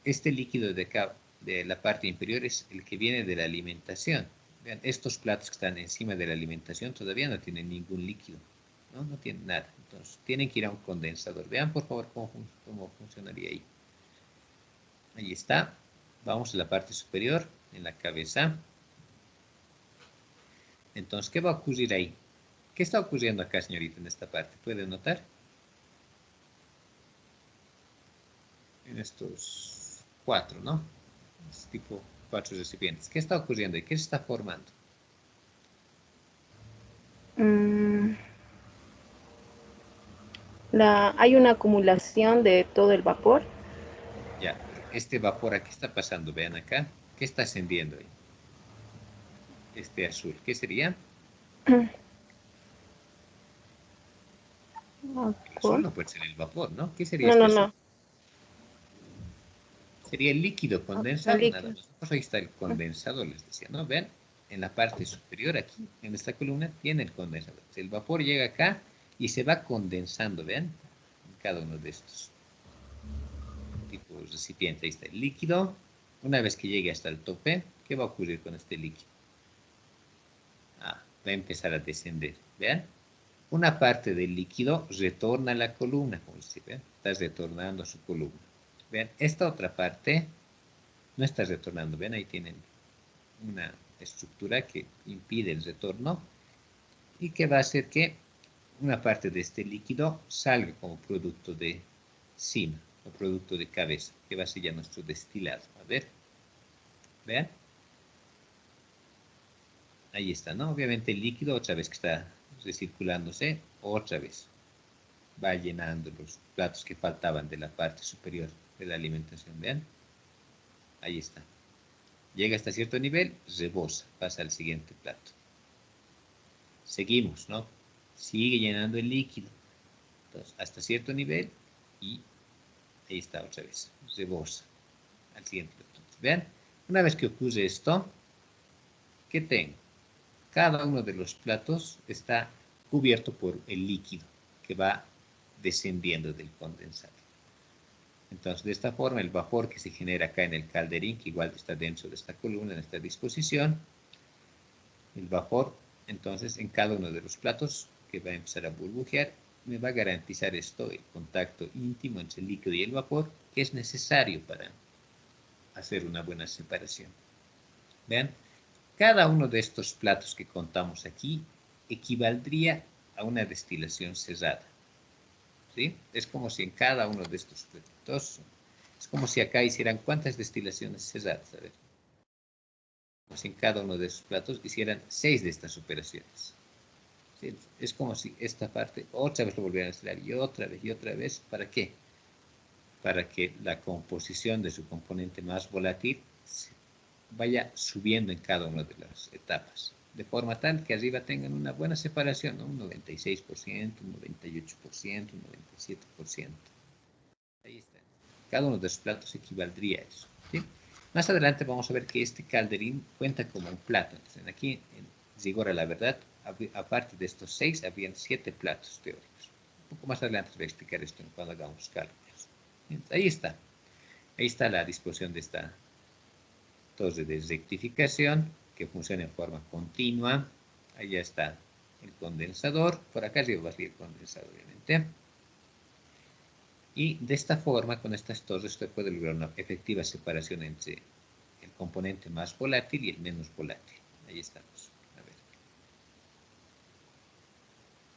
este líquido de acá, de la parte inferior, es el que viene de la alimentación. Vean, estos platos que están encima de la alimentación todavía no tienen ningún líquido. No, no tienen nada. Entonces, tienen que ir a un condensador. Vean, por favor, cómo funcionaría ahí. Ahí está. Vamos a la parte superior, en la cabeza. Entonces, ¿qué va a ocurrir ahí? ¿Qué está ocurriendo acá, señorita, en esta parte? ¿Puede notar? En estos 4, ¿no? Es tipo 4 recipientes. ¿Qué está ocurriendo ahí? ¿Qué se está formando? Hay una acumulación de todo el vapor. Ya, pero este vapor, ¿qué está pasando? Vean acá. ¿Qué está ascendiendo ahí? Este azul. ¿Qué sería? El azul Vapor. no puede ser el vapor, ¿no? ¿Qué sería No, este no, azul? no. Sería el líquido El condensado, nada líquido. más. Pues ahí está el condensador, les decía, ¿no? Vean, en la parte superior aquí, en esta columna, tiene el condensador. El vapor llega acá y se va condensando, vean, en cada uno de estos tipos de recipientes. Ahí está el líquido. Una vez que llegue hasta el tope, ¿qué va a ocurrir con este líquido? Va a empezar a descender, vean. Una parte del líquido retorna a la columna, como se ve, está retornando a su columna. Vean, esta otra parte no está retornando. Ven, ahí tienen una estructura que impide el retorno y que va a hacer que una parte de este líquido salga como producto de cima o producto de cabeza, que va a ser ya nuestro destilado. A ver, vean. Ahí está, ¿no? Obviamente el líquido, otra vez que está recirculándose, otra vez va llenando los platos que faltaban de la parte superior de la alimentación. Vean. Ahí está. Llega hasta cierto nivel, rebosa, pasa al siguiente plato. Seguimos, ¿no? Sigue llenando el líquido. Entonces, hasta cierto nivel y ahí está otra vez, rebosa al siguiente plato. Vean, una vez que ocurre esto, ¿qué tengo? Cada uno de los platos está cubierto por el líquido que va descendiendo del condensador. Entonces, de esta forma, el vapor que se genera acá en el calderín, que igual está dentro de esta columna, en esta disposición, el vapor, entonces, en cada uno de los platos que va a empezar a burbujear, me va a garantizar esto, el contacto íntimo entre el líquido y el vapor, que es necesario para hacer una buena separación. Vean, cada uno de estos platos que contamos aquí equivaldría a una destilación cerrada. ¿Sí? Es como si en cada uno de estos platos, es como si acá hicieran cuántas destilaciones cerradas. A ver, como si en cada uno de esos platos hicieran 6 de estas operaciones. ¿Sí? Es como si esta parte otra vez lo volvieran a destilar y otra vez. ¿Para qué? Para que la composición de su componente más volátil vaya subiendo en cada una de las etapas, de forma tal que arriba tengan una buena separación, ¿no? Un 96%, un 98%, un 97%. Ahí está. Cada uno de los platos equivaldría a eso. ¿Sí? Más adelante vamos a ver que este calderín cuenta como un plato. Entonces, aquí, en rigor a la verdad, aparte de estos 6, habían 7 platos teóricos. Un poco más adelante les voy a explicar esto cuando hagamos cálculos. Ahí está. Ahí está la disposición de esta torre de rectificación que funciona en forma continua. Allá está el condensador. Por acá arriba va a salir el condensador, obviamente. Y de esta forma, con estas torres, usted puede lograr una efectiva separación entre el componente más volátil y el menos volátil. Ahí estamos. A ver.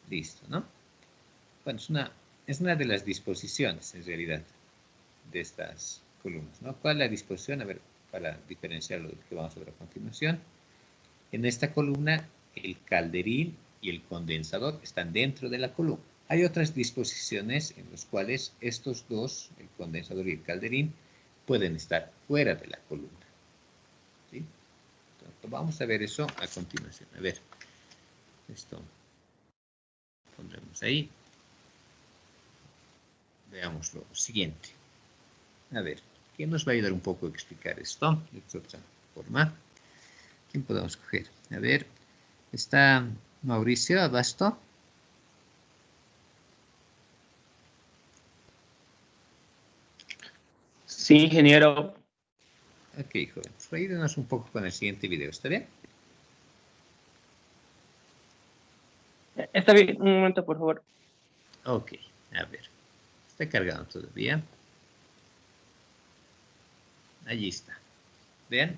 Listo, ¿no? Bueno, es una de las disposiciones, en realidad, de estas columnas, ¿no? ¿Cuál es la disposición? A ver, para diferenciar lo que vamos a ver a continuación. En esta columna, el calderín y el condensador están dentro de la columna. Hay otras disposiciones en las cuales estos dos, el condensador y el calderín, pueden estar fuera de la columna. ¿Sí? Entonces, vamos a ver eso a continuación. A ver, esto pondremos ahí. Veamos lo siguiente. A ver, ¿Quién nos va a ayudar un poco a explicar esto? De otra forma. ¿Quién podemos coger? A ver, está Mauricio Abasto. Sí, ingeniero. Ok, joven. Pues ayúdenos un poco con el siguiente video, ¿está bien? Está bien, un momento, por favor. Ok, a ver. Está cargando todavía. Allí está. Vean.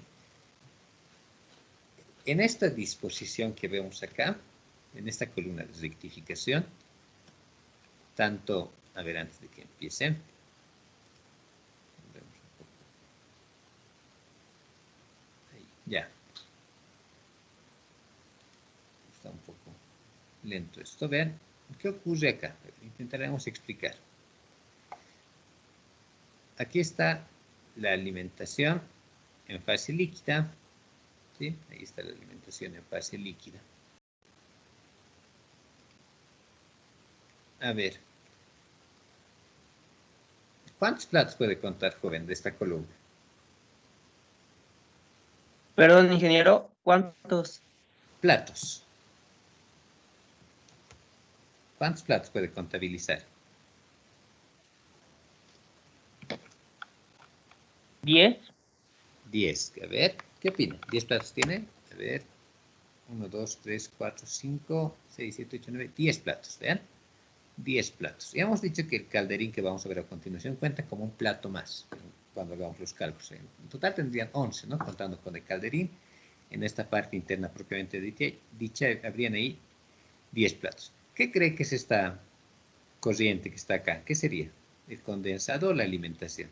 En esta disposición que vemos acá, en esta columna de rectificación, tanto, a ver, antes de que empiece, vemos un poco. Ahí, ya. Está un poco lento esto. Vean, ¿qué ocurre acá? Intentaremos explicar. Aquí está la alimentación en fase líquida. ¿Sí? Ahí está la alimentación en fase líquida. A ver. ¿Cuántos platos puede contar, joven, de esta columna? Perdón, ingeniero, ¿cuántos? Platos. ¿Cuántos platos puede contabilizar? 10. 10. A ver, ¿qué opina? ¿10 platos tiene? A ver. 1, 2, 3, 4, 5, 6, 7, 8, 9, 10 platos, ¿vean? 10 platos. Ya hemos dicho que el calderín que vamos a ver a continuación cuenta como un plato más cuando hagamos los cálculos. En total tendrían 11, ¿no? Contando con el calderín. En esta parte interna propiamente dicha habrían ahí 10 platos. ¿Qué cree que es esta corriente que está acá? ¿Qué sería? ¿El condensado o la alimentación?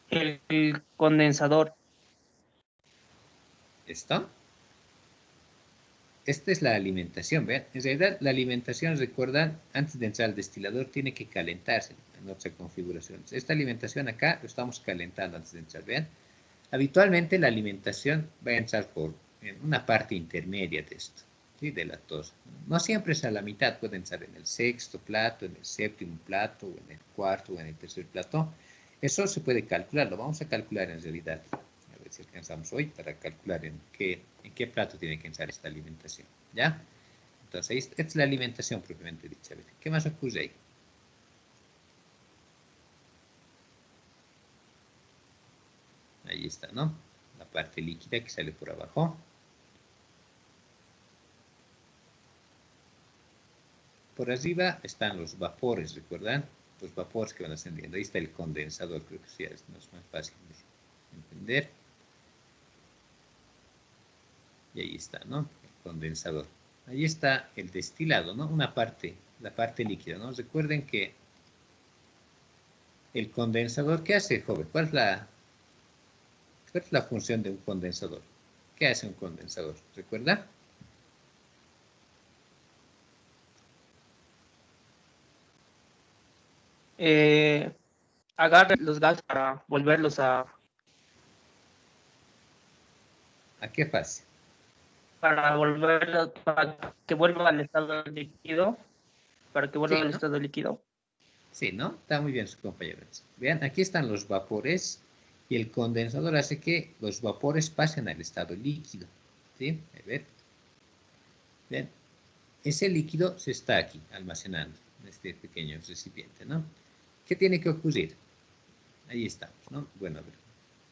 El condensador. ¿Esto? Esta es la alimentación, ¿vean? En realidad, la alimentación, recuerdan, antes de entrar al destilador, tiene que calentarse en otra configuración. Esta alimentación acá lo estamos calentando antes de entrar, ¿vean? Habitualmente la alimentación va a entrar por en una parte intermedia de esto, ¿sí? De la tos. No siempre es a la mitad, puede entrar en el sexto plato, en el séptimo plato, o en el cuarto, o en el tercer plato. Eso se puede calcular, lo vamos a calcular en realidad. A ver si alcanzamos hoy para calcular en qué plato tiene que entrar esta alimentación, ¿ya? Entonces, esta es la alimentación propiamente dicha. ¿Qué más ocurre ahí? Ahí está, ¿no? La parte líquida que sale por abajo. Por arriba están los vapores, ¿recuerdan? Los vapores que van ascendiendo. Ahí está el condensador, creo que sí, es más fácil de entender. Y ahí está, ¿no? El condensador. Ahí está el destilado, ¿no? Una parte, la parte líquida, ¿no? Recuerden que el condensador, ¿qué hace, joven? ¿Cuál es la función de un condensador? ¿Qué hace un condensador? ¿Recuerda? Agarra los gases para volverlos ¿A qué fase? para que vuelva al estado líquido, Sí, ¿no? estado líquido. Sí, ¿no? Está muy bien su compañero. Vean, aquí están los vapores y el condensador hace que los vapores pasen al estado líquido. ¿Sí? A ver. Vean, ese líquido se está aquí almacenando en este pequeño recipiente, ¿no? ¿Qué tiene que ocurrir? Ahí estamos, ¿no? Bueno, a ver,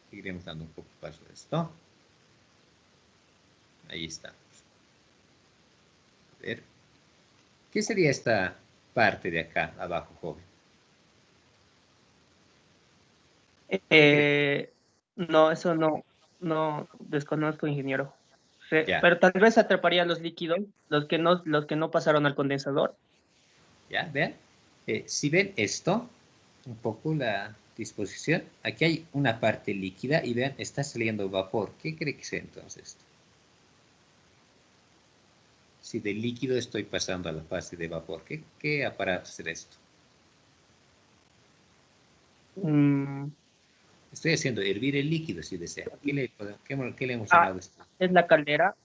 seguiremos dando un poco paso a esto. Ahí estamos. A ver, ¿qué sería esta parte de acá abajo, joven? No, eso no desconozco, ingeniero. Ya, Pero tal vez atraparía los líquidos, los que no pasaron al condensador. ya, vean. Si ven esto, un poco la disposición, aquí hay una parte líquida y vean, está saliendo vapor. ¿Qué cree que sea entonces? Si del líquido estoy pasando a la fase de vapor, ¿qué aparato será esto? Mm, Estoy haciendo hervir el líquido, si desea. ¿Qué le hemos ah, llamado esto? es la caldera,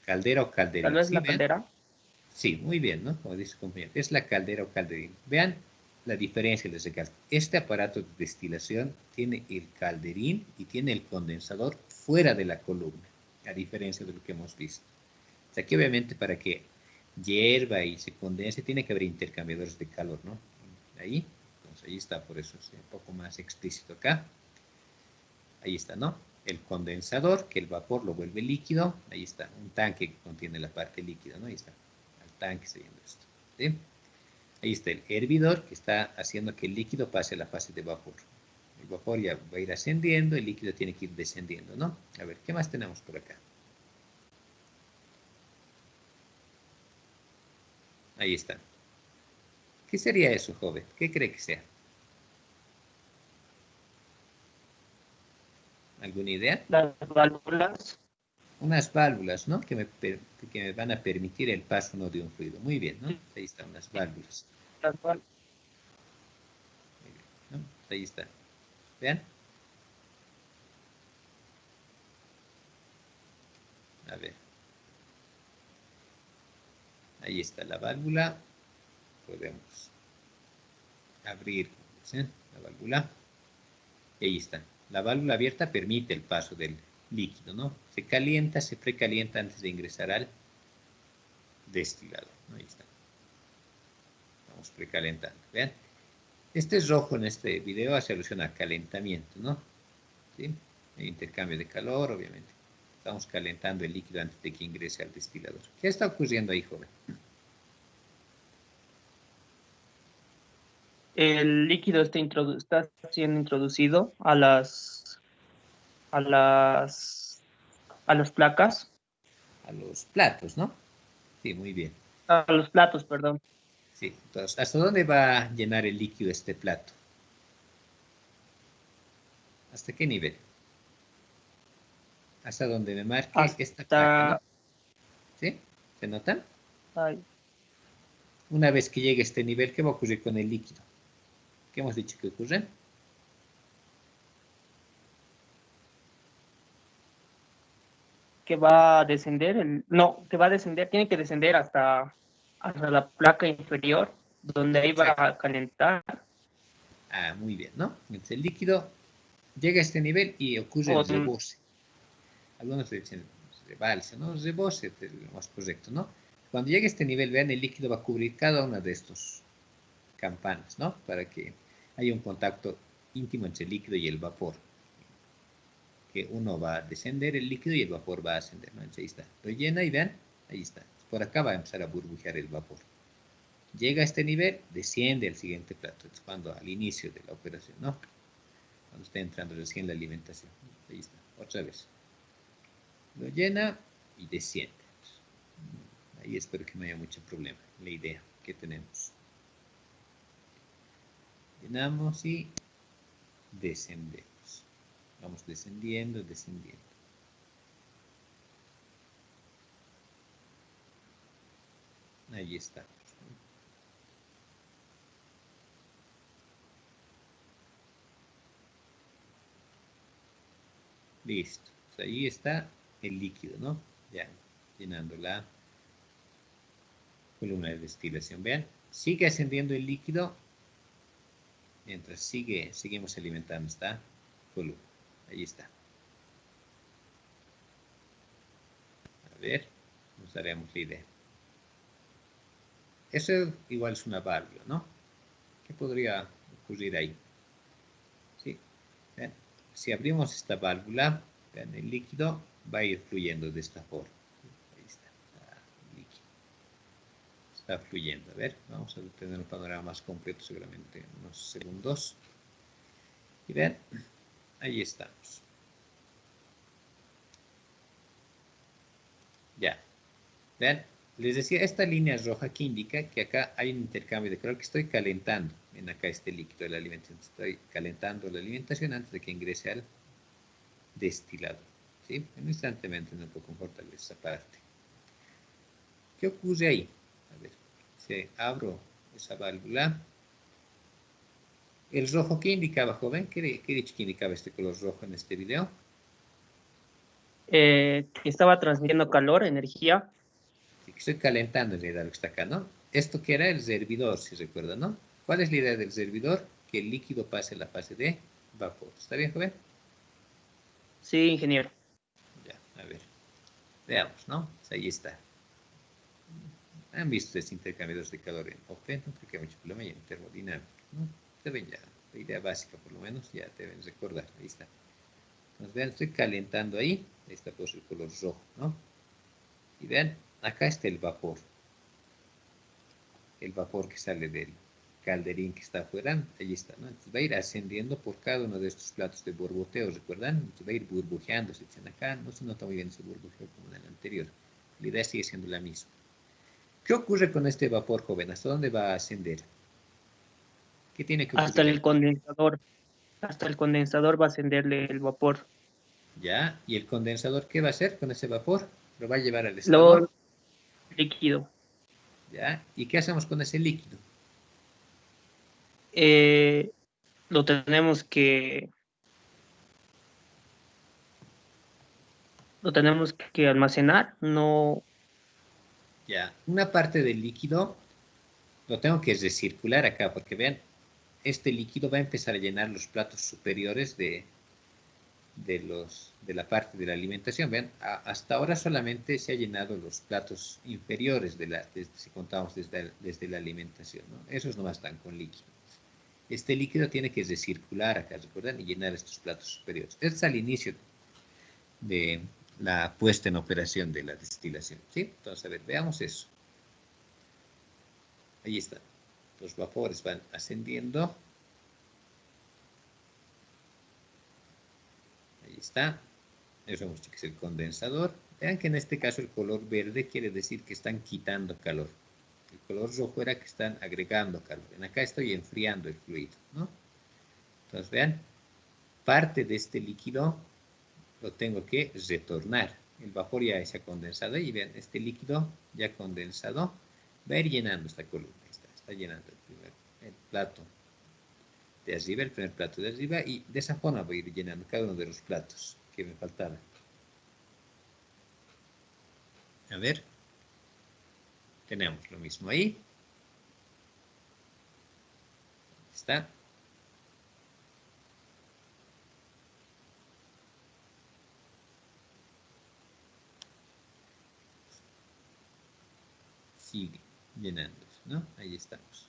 ¿Caldera o tal calderín? vez ¿Sí la ven? caldera. Sí, muy bien, ¿no? Como dice el compañero. Es la caldera o calderín. Vean, la diferencia les recalco. Este aparato de destilación tiene el calderín y tiene el condensador fuera de la columna, a diferencia de lo que hemos visto. O sea, que obviamente para que hierva y se condense, tiene que haber intercambiadores de calor, ¿no? Ahí, entonces ahí está, por eso es un poco más explícito acá. Ahí está, ¿no? El condensador, que el vapor lo vuelve líquido. Ahí está, un tanque que contiene la parte líquida, ¿no? Ahí está, el tanque está yendo esto, ¿sí? Ahí está el hervidor, que está haciendo que el líquido pase a la fase de vapor. El vapor ya va a ir ascendiendo, el líquido tiene que ir descendiendo, ¿no? A ver, ¿qué más tenemos por acá? Ahí está. ¿Qué sería eso, joven? ¿Qué cree que sea? ¿Alguna idea? Las válvulas. Unas válvulas, ¿no? Que me van a permitir el paso no de un fluido. Muy bien, ¿no? Ahí están unas válvulas. Las válvulas. Muy bien, ¿no? Ahí está. ¿Vean? A ver. Ahí está la válvula. Podemos abrir, ¿sí? La válvula. Y ahí está. La válvula abierta permite el paso del líquido, ¿no? Se calienta, se precalienta antes de ingresar al destilado, ¿no? Ahí está. Vamos precalentando. Vean. Este es rojo en este video, hace alusión a calentamiento, ¿no? ¿Sí? El intercambio de calor, obviamente. Estamos calentando el líquido antes de que ingrese al destilador. ¿Qué está ocurriendo ahí, joven? El líquido está siendo introducido a las placas, A los platos, ¿no? Sí, muy bien. a los platos, perdón. Sí, entonces, ¿hasta dónde va a llenar el líquido este plato? ¿Hasta qué nivel? Hasta donde me marque esta placa, ¿no? Hasta ¿Sí? ¿Se notan? ay, Una vez que llegue a este nivel, ¿qué va a ocurrir con el líquido? ¿Qué hemos dicho que ocurre? que va a descender, no, que va a descender, tiene que descender hasta la placa inferior, donde ahí va Exacto. a calentar. Ah, muy bien, ¿no? Entonces el líquido llega a este nivel y ocurre el Con, rebose. Algunos le dicen rebalse, ¿no? Rebose es lo más correcto, ¿no? Cuando llegue a este nivel, vean, el líquido va a cubrir cada una de estos campanas, ¿no? Para que haya un contacto íntimo entre el líquido y el vapor. Que uno va a descender el líquido y el vapor va a ascender, ¿no? Entonces ahí está. Lo llena y vean, ahí está. Por acá va a empezar a burbujear el vapor. Llega a este nivel, desciende al siguiente plato. Es cuando al inicio de la operación, ¿no? Cuando está entrando recién la alimentación. Ahí está, otra vez. Lo llena y desciende. Ahí espero que no haya mucho problema. La idea que tenemos. Llenamos y descendemos. Vamos descendiendo, descendiendo. Ahí está. Listo. Pues ahí está el líquido, ¿no? Ya, llenando la columna de destilación. Vean, sigue ascendiendo el líquido mientras seguimos alimentando esta columna. Ahí está. A ver, nos daremos la idea. Eso igual es una válvula, ¿no? ¿Qué podría ocurrir ahí? ¿Sí? ¿Vean? Si abrimos esta válvula, vean, el líquido va a ir fluyendo de esta forma. Ahí está, el líquido. Está fluyendo. A ver, vamos a tener un panorama más completo seguramente en unos segundos. Y vean, ahí estamos. Ya. Vean, les decía, esta línea roja que indica que acá hay un intercambio de calor que estoy calentando. Ven acá este líquido de la alimentación. Estoy calentando la alimentación antes de que ingrese al destilado. ¿Sí? En un instante me entiendo un poco mejor tal vez esa parte. ¿Qué ocurre ahí? A ver, si abro esa válvula. ¿El rojo qué indicaba, joven? ¿Qué he dicho que indicaba este color rojo en este video? que estaba transmitiendo calor, energía. Sí, que estoy calentando en realidad lo que está acá, ¿no? Esto que era el servidor, si recuerdan, ¿no? ¿Cuál es la idea del servidor? Que el líquido pase a la fase de vapor. ¿Está bien, joven? Sí, ingeniero. Ya, a ver. Veamos, ¿no? Pues ahí está. Han visto ustedes intercambiadores de calor en Open, no creo que hay mucho problema, y en termodinámica, ¿no? Deben ya, la idea básica por lo menos, ya deben recordar. Ahí está. Entonces, vean, estoy calentando ahí. Ahí está pues el color rojo, ¿no? Y vean, acá está el vapor. El vapor que sale del calderín que está afuera, ahí está, ¿no? Entonces va a ir ascendiendo por cada uno de estos platos de borboteo, ¿recuerdan? Entonces va a ir burbujeando, se echan acá, no se nota muy bien ese burbujeo como en el anterior. La idea sigue siendo la misma. ¿Qué ocurre con este vapor, joven? ¿Hasta dónde va a ascender? ¿Qué tiene que Hasta ocurrir? el condensador. Hasta el condensador va a ascenderle el vapor. ¿Ya? ¿Y el condensador qué va a hacer con ese vapor? Lo va a llevar al Luego, estado, líquido. ¿ya? ¿Y qué hacemos con ese líquido? Eh, lo tenemos que almacenar. No, Ya, una parte del líquido lo tengo que recircular acá, porque vean, este líquido va a empezar a llenar los platos superiores de la parte de la alimentación. Vean, hasta ahora solamente se ha llenado los platos inferiores, si contamos desde la alimentación, ¿no? Esos no están con líquido. Este líquido tiene que recircular acá, ¿recuerdan? Y llenar estos platos superiores. Este es al inicio de la puesta en operación de la destilación, ¿sí? Entonces, a ver, veamos eso. Ahí está. Los vapores van ascendiendo. Ahí está. Eso hemos dicho que es el condensador. Vean que en este caso el color verde quiere decir que están quitando calor. El color rojo era que están agregando calor. En acá estoy enfriando el fluido, ¿no? Entonces, vean, parte de este líquido lo tengo que retornar. El vapor ya se ha condensado y vean, este líquido ya condensado va a ir llenando esta columna. Está llenando el plato de arriba, el primer plato de arriba, y de esa forma voy a ir llenando cada uno de los platos que me faltaban. A ver, tenemos lo mismo ahí. Está. Sigue llenándose, ¿no? Ahí estamos.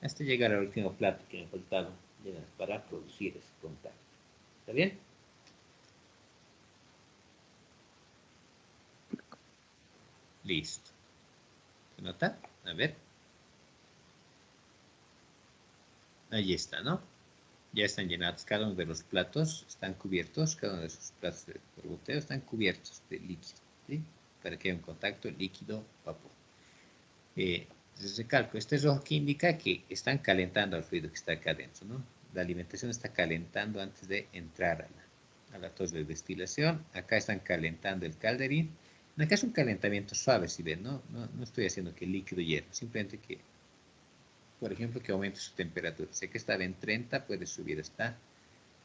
Hasta llegar al último plato que me faltaba llenar para producir ese contacto. ¿Está bien? Listo. ¿Se nota? A ver. Ahí está, ¿no? Ya están llenados cada uno de los platos, están cubiertos, cada uno de esos platos de borboteo están cubiertos de líquido, ¿sí? Para que haya un contacto líquido-vapor. Les recalco, este rojo que indica que están calentando el fluido que está acá adentro, ¿no? La alimentación está calentando antes de entrar a la torre de destilación. Acá están calentando el calderín. Acá es un calentamiento suave, si ven, ¿no? No estoy haciendo que el líquido hierva, simplemente que, por ejemplo, que aumente su temperatura. Sé que estaba en 30, puede subir hasta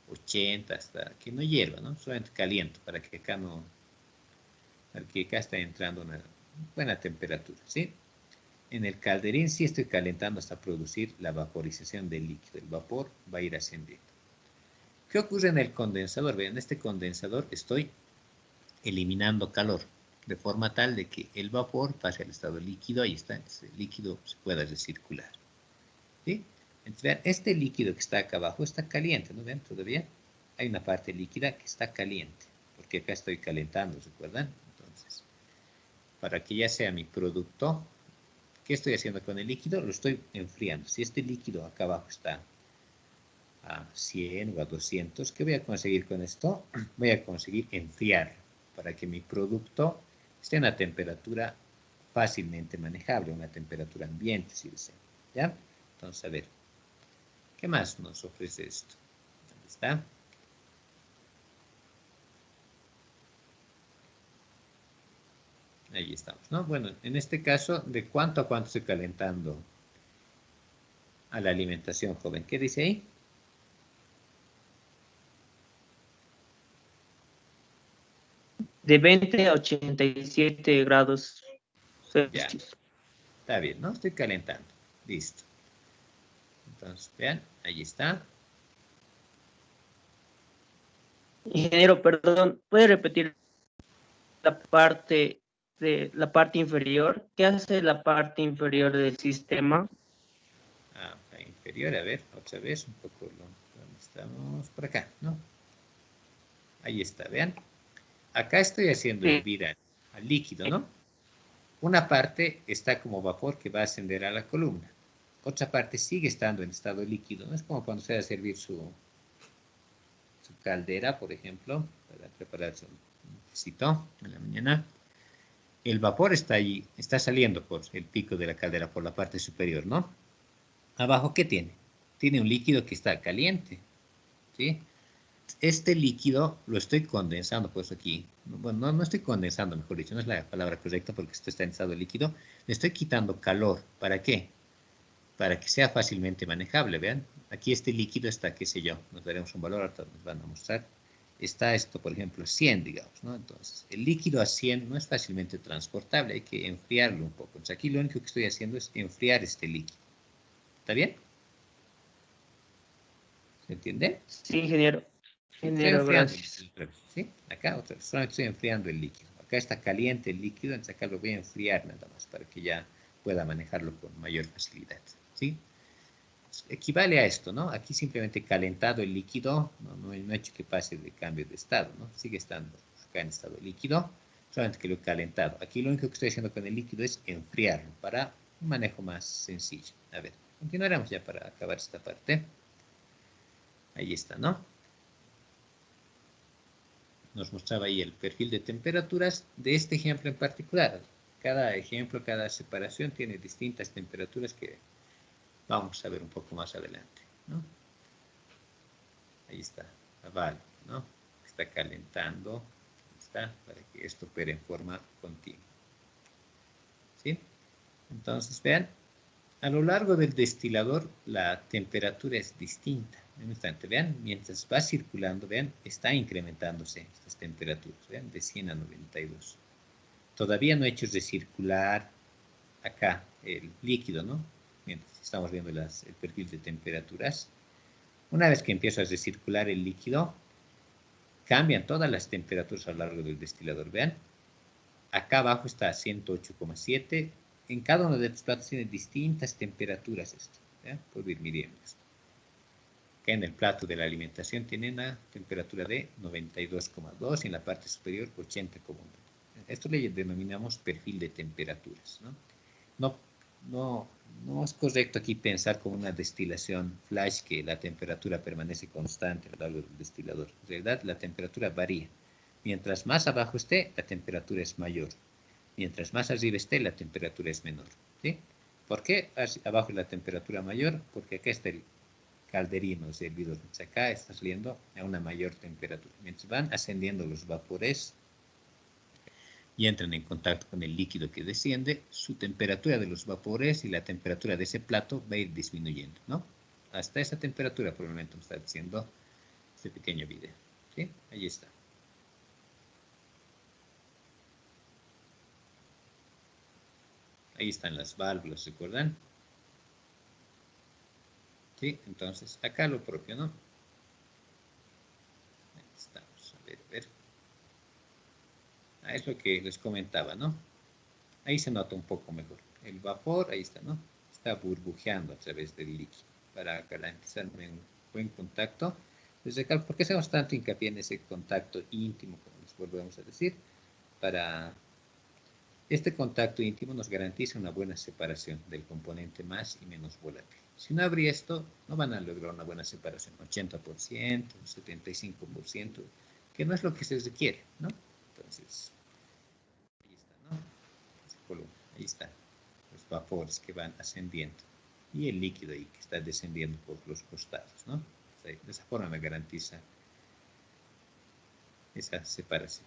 80, hasta que no hierva, ¿no? Solamente caliento para que acá está entrando una buena temperatura, ¿sí? En el calderín sí estoy calentando hasta producir la vaporización del líquido. El vapor va a ir ascendiendo. ¿Qué ocurre en el condensador? Vean, en este condensador estoy eliminando calor, de forma tal de que el vapor pase al estado líquido, ahí está, el líquido se pueda recircular. ¿Sí? Entonces, vean, este líquido que está acá abajo está caliente, ¿no ven? Todavía hay una parte líquida que está caliente, porque acá estoy calentando, ¿recuerdan? Entonces, para que ya sea mi producto, ¿qué estoy haciendo con el líquido? Lo estoy enfriando. Si este líquido acá abajo está a 100 o a 200, ¿qué voy a conseguir con esto? Voy a conseguir enfriar para que mi producto esté a una temperatura fácilmente manejable, una temperatura ambiente, si desea. ¿Ya? Entonces, a ver, ¿qué más nos ofrece esto? ¿Dónde está? Ahí estamos, ¿no? Bueno, en este caso, ¿de cuánto a cuánto estoy calentando a la alimentación, joven? ¿Qué dice ahí? de 20 a 87 grados Ya. Celsius. Está bien, ¿no? Estoy calentando. Listo. Entonces, vean, ahí está. Ingeniero, perdón, ¿puede repetir la parte inferior? ¿Qué hace la parte inferior del sistema? La inferior, a ver, otra vez, un poco, ¿dónde estamos? Por acá, ¿no? Ahí está, vean. Acá estoy haciendo Sí, hervir al líquido, ¿no? Una parte está como vapor que va a ascender a la columna. Otra parte sigue estando en estado líquido, ¿no? Es como cuando se va a servir su caldera, por ejemplo, para prepararse un tecito en la mañana. El vapor está allí, está saliendo por el pico de la caldera, por la parte superior, ¿no? Abajo, ¿qué tiene? Tiene un líquido que está caliente, ¿sí? Este líquido lo estoy condensando, pues aquí, bueno, no estoy condensando, mejor dicho, no es la palabra correcta porque esto está en estado líquido, le estoy quitando calor. ¿Para qué? Para que sea fácilmente manejable, vean. Aquí este líquido está, qué sé yo, nos daremos un valor, ahorita nos van a mostrar. Está esto, por ejemplo, 100, digamos, ¿no? Entonces, el líquido a 100 no es fácilmente transportable, hay que enfriarlo un poco. Entonces, aquí lo único que estoy haciendo es enfriar este líquido. ¿Está bien? ¿Se entiende? sí, ingeniero. Estoy Ingeniero, enfriando el gracias. líquido otra vez, ¿sí? Acá otra vez, solamente estoy enfriando el líquido. Acá está caliente el líquido, entonces acá lo voy a enfriar nada más para que ya pueda manejarlo con mayor facilidad, ¿sí? Equivale a esto, ¿no? Aquí simplemente calentado el líquido, no he hecho que pase de cambio de estado, ¿no? Sigue estando acá en estado líquido, solamente que lo he calentado. Aquí lo único que estoy haciendo con el líquido es enfriarlo para un manejo más sencillo. A ver, continuaremos ya para acabar esta parte. Ahí está, ¿no? Nos mostraba ahí el perfil de temperaturas de este ejemplo en particular. Cada ejemplo, cada separación tiene distintas temperaturas que vamos a ver un poco más adelante, ¿no? Ahí está, la válvula, ¿no? Está calentando, está, para que esto opere en forma continua, ¿sí? Entonces, vean, a lo largo del destilador la temperatura es distinta. En un instante, vean, mientras va circulando, vean, está incrementándose estas temperaturas, vean, de 100 a 92. Todavía no he hecho recircular acá el líquido, ¿no? Mientras estamos viendo el perfil de temperaturas. Una vez que empiezo a recircular el líquido, cambian todas las temperaturas a lo largo del destilador. Vean, acá abajo está a 108,7. En cada uno de estos platos tiene distintas temperaturas esto. ¿Ya? Puedo ir midiendo esto. Acá en el plato de la alimentación tiene una temperatura de 92,2 y en la parte superior 80,1. Esto le denominamos perfil de temperaturas, ¿no? No, no, no es correcto aquí pensar como una destilación flash que la temperatura permanece constante a lo largo del destilador. En realidad, la temperatura varía. Mientras más abajo esté, la temperatura es mayor. Mientras más arriba esté, la temperatura es menor. ¿Sí? ¿Por qué abajo es la temperatura mayor? Porque acá está el calderino, el servidor. Acá está saliendo a una mayor temperatura. Mientras van ascendiendo los vapores, y entran en contacto con el líquido que desciende, su temperatura de los vapores y la temperatura de ese plato va a ir disminuyendo, ¿no? Hasta esa temperatura por el momento me está diciendo este pequeño video, ¿sí? Ahí está. Ahí están las válvulas, ¿recuerdan? ¿Sí? Entonces, acá lo propio, ¿no? Ahí estamos, a ver, a ver. Es lo que les comentaba, ¿no? Ahí se nota un poco mejor. El vapor, ahí está, ¿no? Está burbujeando a través del líquido para garantizar un buen contacto. ¿Por qué hacemos tanto hincapié en ese contacto íntimo, como les volvemos a decir? Para este contacto íntimo nos garantiza una buena separación del componente más y menos volátil. Si no habría esto, no van a lograr una buena separación, 80%, 75%, que no es lo que se requiere, ¿no? Entonces, ahí está, ¿no? Ahí están los vapores que van ascendiendo y el líquido ahí que está descendiendo por los costados, ¿no? De esa forma me garantiza esa separación.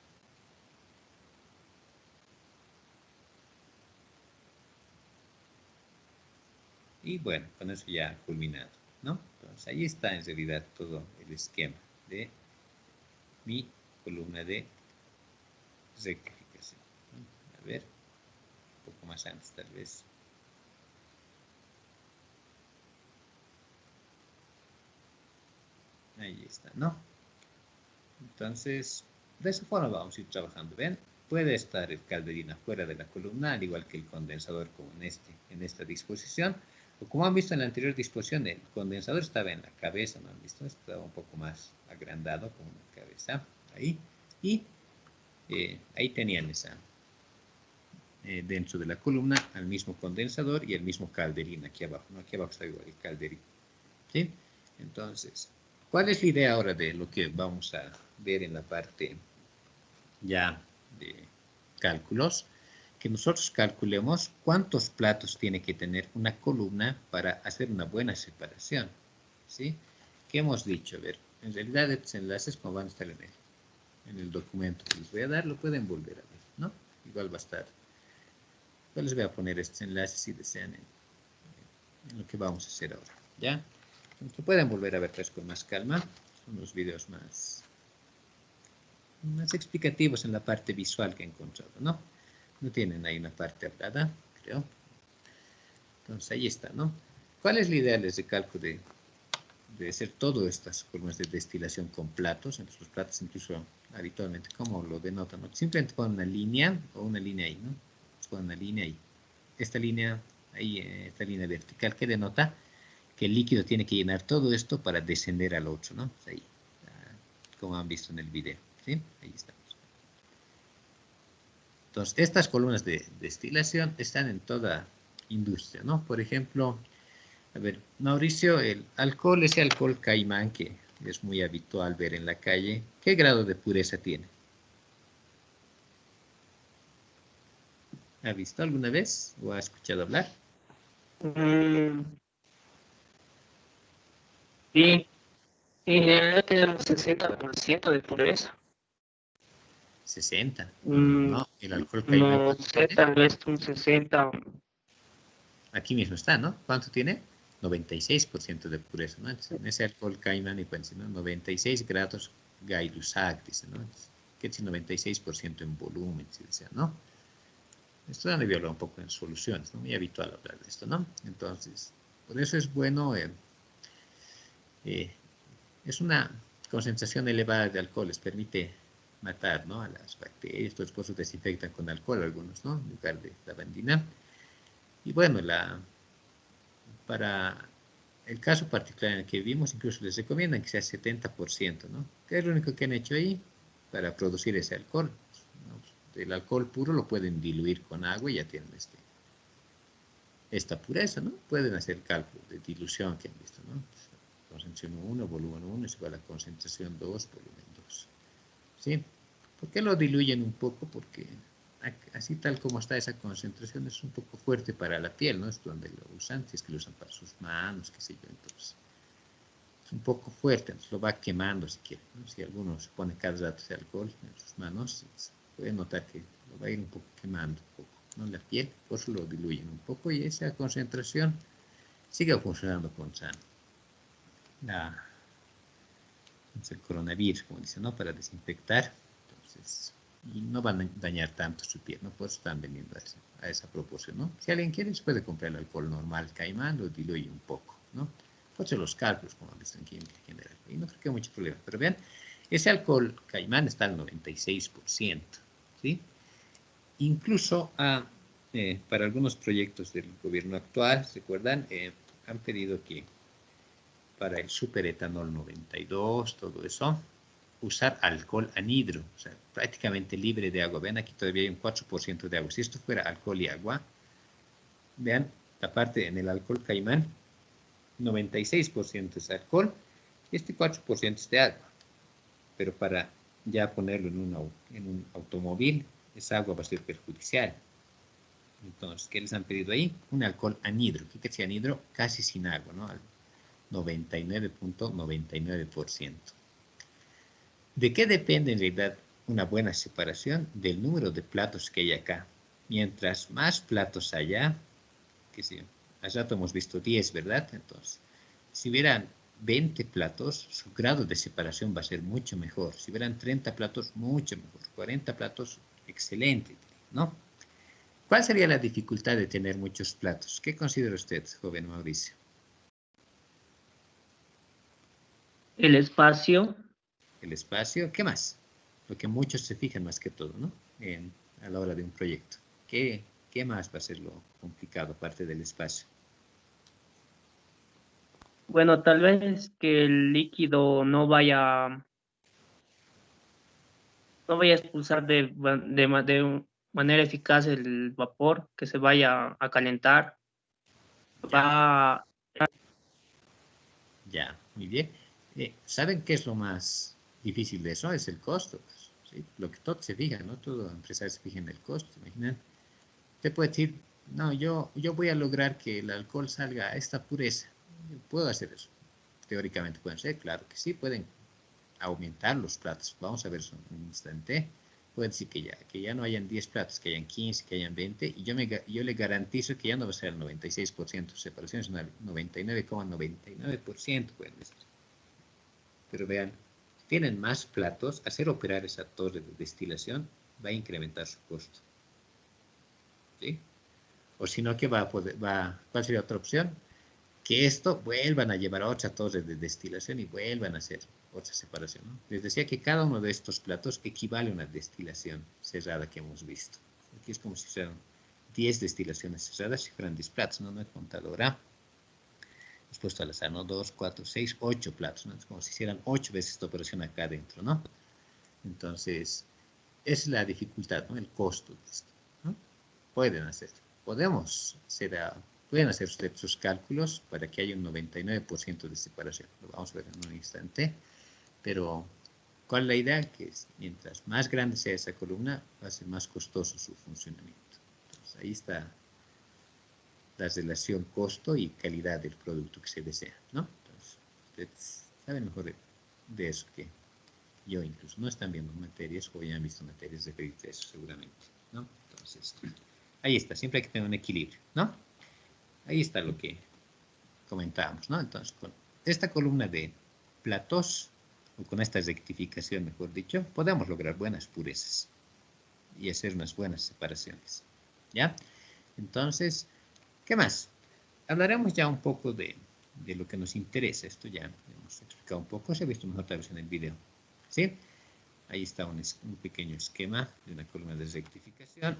Y bueno, con eso ya culminado, ¿no? Entonces ahí está en realidad todo el esquema de mi columna de rectificación, ¿no? A ver, un poco más antes tal vez. Ahí está, ¿no? Entonces, de esa forma vamos a ir trabajando. ¿Ven? Puede estar el calderín afuera de la columna, al igual que el condensador como en esta disposición. O como han visto en la anterior disposición, el condensador estaba en la cabeza, ¿no han visto? Estaba un poco más agrandado con una cabeza ahí. Y ahí tenían esa, dentro de la columna, al mismo condensador y el mismo calderín aquí abajo, ¿no? Aquí abajo está igual el calderín, ¿sí? Entonces, ¿cuál es la idea ahora de lo que vamos a ver en la parte ya de cálculos? Que nosotros calculemos cuántos platos tiene que tener una columna para hacer una buena separación, ¿sí? ¿Qué hemos dicho? A ver, en realidad estos enlaces como van a estar en el documento que les voy a dar, lo pueden volver a ver, ¿no? Igual va a estar. Yo les voy a poner estos enlaces si desean en lo que vamos a hacer ahora, ¿ya? Entonces, lo pueden volver a ver pues, con más calma. Son unos videos más explicativos en la parte visual que he encontrado, ¿no? No tienen ahí una parte hablada, creo. Entonces, ahí está, ¿no? ¿Cuál es la idea de cálculo de hacer todas estas columnas de destilación con platos? Entonces, los platos incluso habitualmente, ¿cómo lo denotan? ¿No? Simplemente ponen una línea o una línea ahí, ¿no? Ponen una línea ahí. Esta línea ahí, esta línea vertical que denota que el líquido tiene que llenar todo esto para descender al otro, ¿no? Ahí, como han visto en el video, ¿sí? Ahí estamos. Entonces, estas columnas de destilación están en toda industria, ¿no? Por ejemplo, a ver, Mauricio, el alcohol, ese alcohol caimán que es muy habitual ver en la calle, ¿qué grado de pureza tiene? ¿Ha visto alguna vez o ha escuchado hablar? Mm, sí, sí, debe tener un 60% de pureza. 60. Mm, No, el alcohol caimán, no ¿cuánto sé, tiene? tal vez un 60. Aquí mismo está, ¿no? ¿Cuánto tiene? 96% de pureza, ¿no? Entonces, en ese alcohol caimán y pues, ¿no? 96 grados Gay-Lussac, dice, ¿no? ¿Qué es 96% en volumen, si desea, ¿no? Esto ya me hablar un poco en soluciones, ¿no? Muy habitual hablar de esto, ¿no? Entonces, por eso es bueno, es una concentración elevada de alcohol, les permite matar, ¿no? A las bacterias, por eso desinfectan con alcohol algunos, ¿no? En lugar de lavandina. Y bueno, para el caso particular en el que vivimos, incluso les recomiendan que sea 70%, ¿no? ¿Qué es lo único que han hecho ahí para producir ese alcohol? ¿No? El alcohol puro lo pueden diluir con agua y ya tienen esta pureza, ¿no? Pueden hacer cálculo de dilución que han visto, ¿no? Concentración 1, volumen 1 es igual a concentración 2, volumen 2. ¿Sí? ¿Por qué lo diluyen un poco? Porque así tal como está esa concentración es un poco fuerte para la piel, ¿no? Es donde lo usan, si es que lo usan para sus manos, qué sé yo, entonces es un poco fuerte, entonces lo va quemando si quiere, ¿no? Si alguno se pone cada rato de alcohol en sus manos, puede notar que lo va a ir un poco quemando un poco, ¿no? La piel, por eso lo diluyen un poco y esa concentración sigue funcionando con el coronavirus, como dicen, ¿no? Para desinfectar, entonces, y no van a dañar tanto su piel, ¿no? Por eso están vendiendo a esa proporción, ¿no? Si alguien quiere, se puede comprar el alcohol normal caimán, lo diluye un poco, ¿no? Puede ser los cálculos, como han visto en química general, y no creo que haya mucho problema, pero vean, ese alcohol caimán está al 96%, ¿sí? Incluso para algunos proyectos del gobierno actual, ¿recuerdan? Han pedido que para el superetanol 92, todo eso, usar alcohol anhidro, o sea, prácticamente libre de agua. Vean, aquí todavía hay un 4% de agua. Si esto fuera alcohol y agua, vean, la parte en el alcohol caimán, 96% es alcohol, y este 4% es de agua. Pero para ya ponerlo en un automóvil, esa agua va a ser perjudicial. Entonces, ¿qué les han pedido ahí? Un alcohol anhidro. ¿Qué quiere decir anhidro? Casi sin agua, ¿no? 99.99%. ¿De qué depende en realidad una buena separación? Del número de platos que hay acá. Mientras más platos haya, que si hace rato hemos visto 10, ¿verdad? Entonces, si hubieran 20 platos, su grado de separación va a ser mucho mejor. Si hubieran 30 platos, mucho mejor. 40 platos, excelente, ¿no? ¿Cuál sería la dificultad de tener muchos platos? ¿Qué considera usted, joven Mauricio? El espacio. El espacio, ¿qué más? Lo que muchos se fijan más que todo, ¿no? A la hora de un proyecto. ¿Qué más va a ser lo complicado aparte del espacio? Bueno, tal vez que el líquido no vaya a expulsar de manera eficaz el vapor, que se vaya a calentar. Ya, Va, ya, muy bien. ¿Saben qué es lo más difícil de eso? Es el costo, pues, ¿sí? Lo que todo se fija, ¿no? Todo empresario se fija en el costo, imaginen. Usted puede decir, no, yo voy a lograr que el alcohol salga a esta pureza. Yo puedo hacer eso. Teóricamente pueden ser, claro que sí, pueden aumentar los platos. Vamos a ver eso en un instante. Puede decir que ya no hayan 10 platos, que hayan 15, que hayan 20, y yo le garantizo que ya no va a ser el 96% de separación, es un 99,99%, pueden decir. Pero vean, si tienen más platos, hacer operar esa torre de destilación va a incrementar su costo. ¿Sí? O si no, ¿qué va a poder, ¿cuál sería otra opción? Que esto vuelvan a llevar a otra torre de destilación y vuelvan a hacer otra separación, ¿no? Les decía que cada uno de estos platos equivale a una destilación cerrada que hemos visto. Aquí es como si fueran 10 destilaciones cerradas, si fueran 10 platos, ¿no? No he contado ahora. Hemos puesto al azar, ¿no? 2, 4, 6, 8 platos, ¿no? Es como si hicieran 8 veces esta operación acá adentro, ¿no? Entonces, es la dificultad, ¿no? El costo de esto, ¿no? Pueden hacer, podemos hacer, pueden hacer ustedes sus cálculos para que haya un 99% de separación. Lo vamos a ver en un instante, pero ¿cuál es la idea? Que mientras más grande sea esa columna, va a ser más costoso su funcionamiento. Entonces, ahí está la relación costo y calidad del producto que se desea, ¿no? Entonces, ustedes saben mejor de eso que yo incluso. No están viendo materias o ya han visto materias referidas a eso seguramente, ¿no? Entonces, ahí está, siempre hay que tener un equilibrio, ¿no? Ahí está lo que comentábamos, ¿no? Entonces, con esta columna de platos, o con esta rectificación, mejor dicho, podemos lograr buenas purezas y hacer unas buenas separaciones, ¿ya? Entonces, ¿qué más? Hablaremos ya un poco de lo que nos interesa. Esto ya hemos explicado un poco, se ha visto mejor tal vez en el video, ¿sí? Ahí está un pequeño esquema de una columna de rectificación.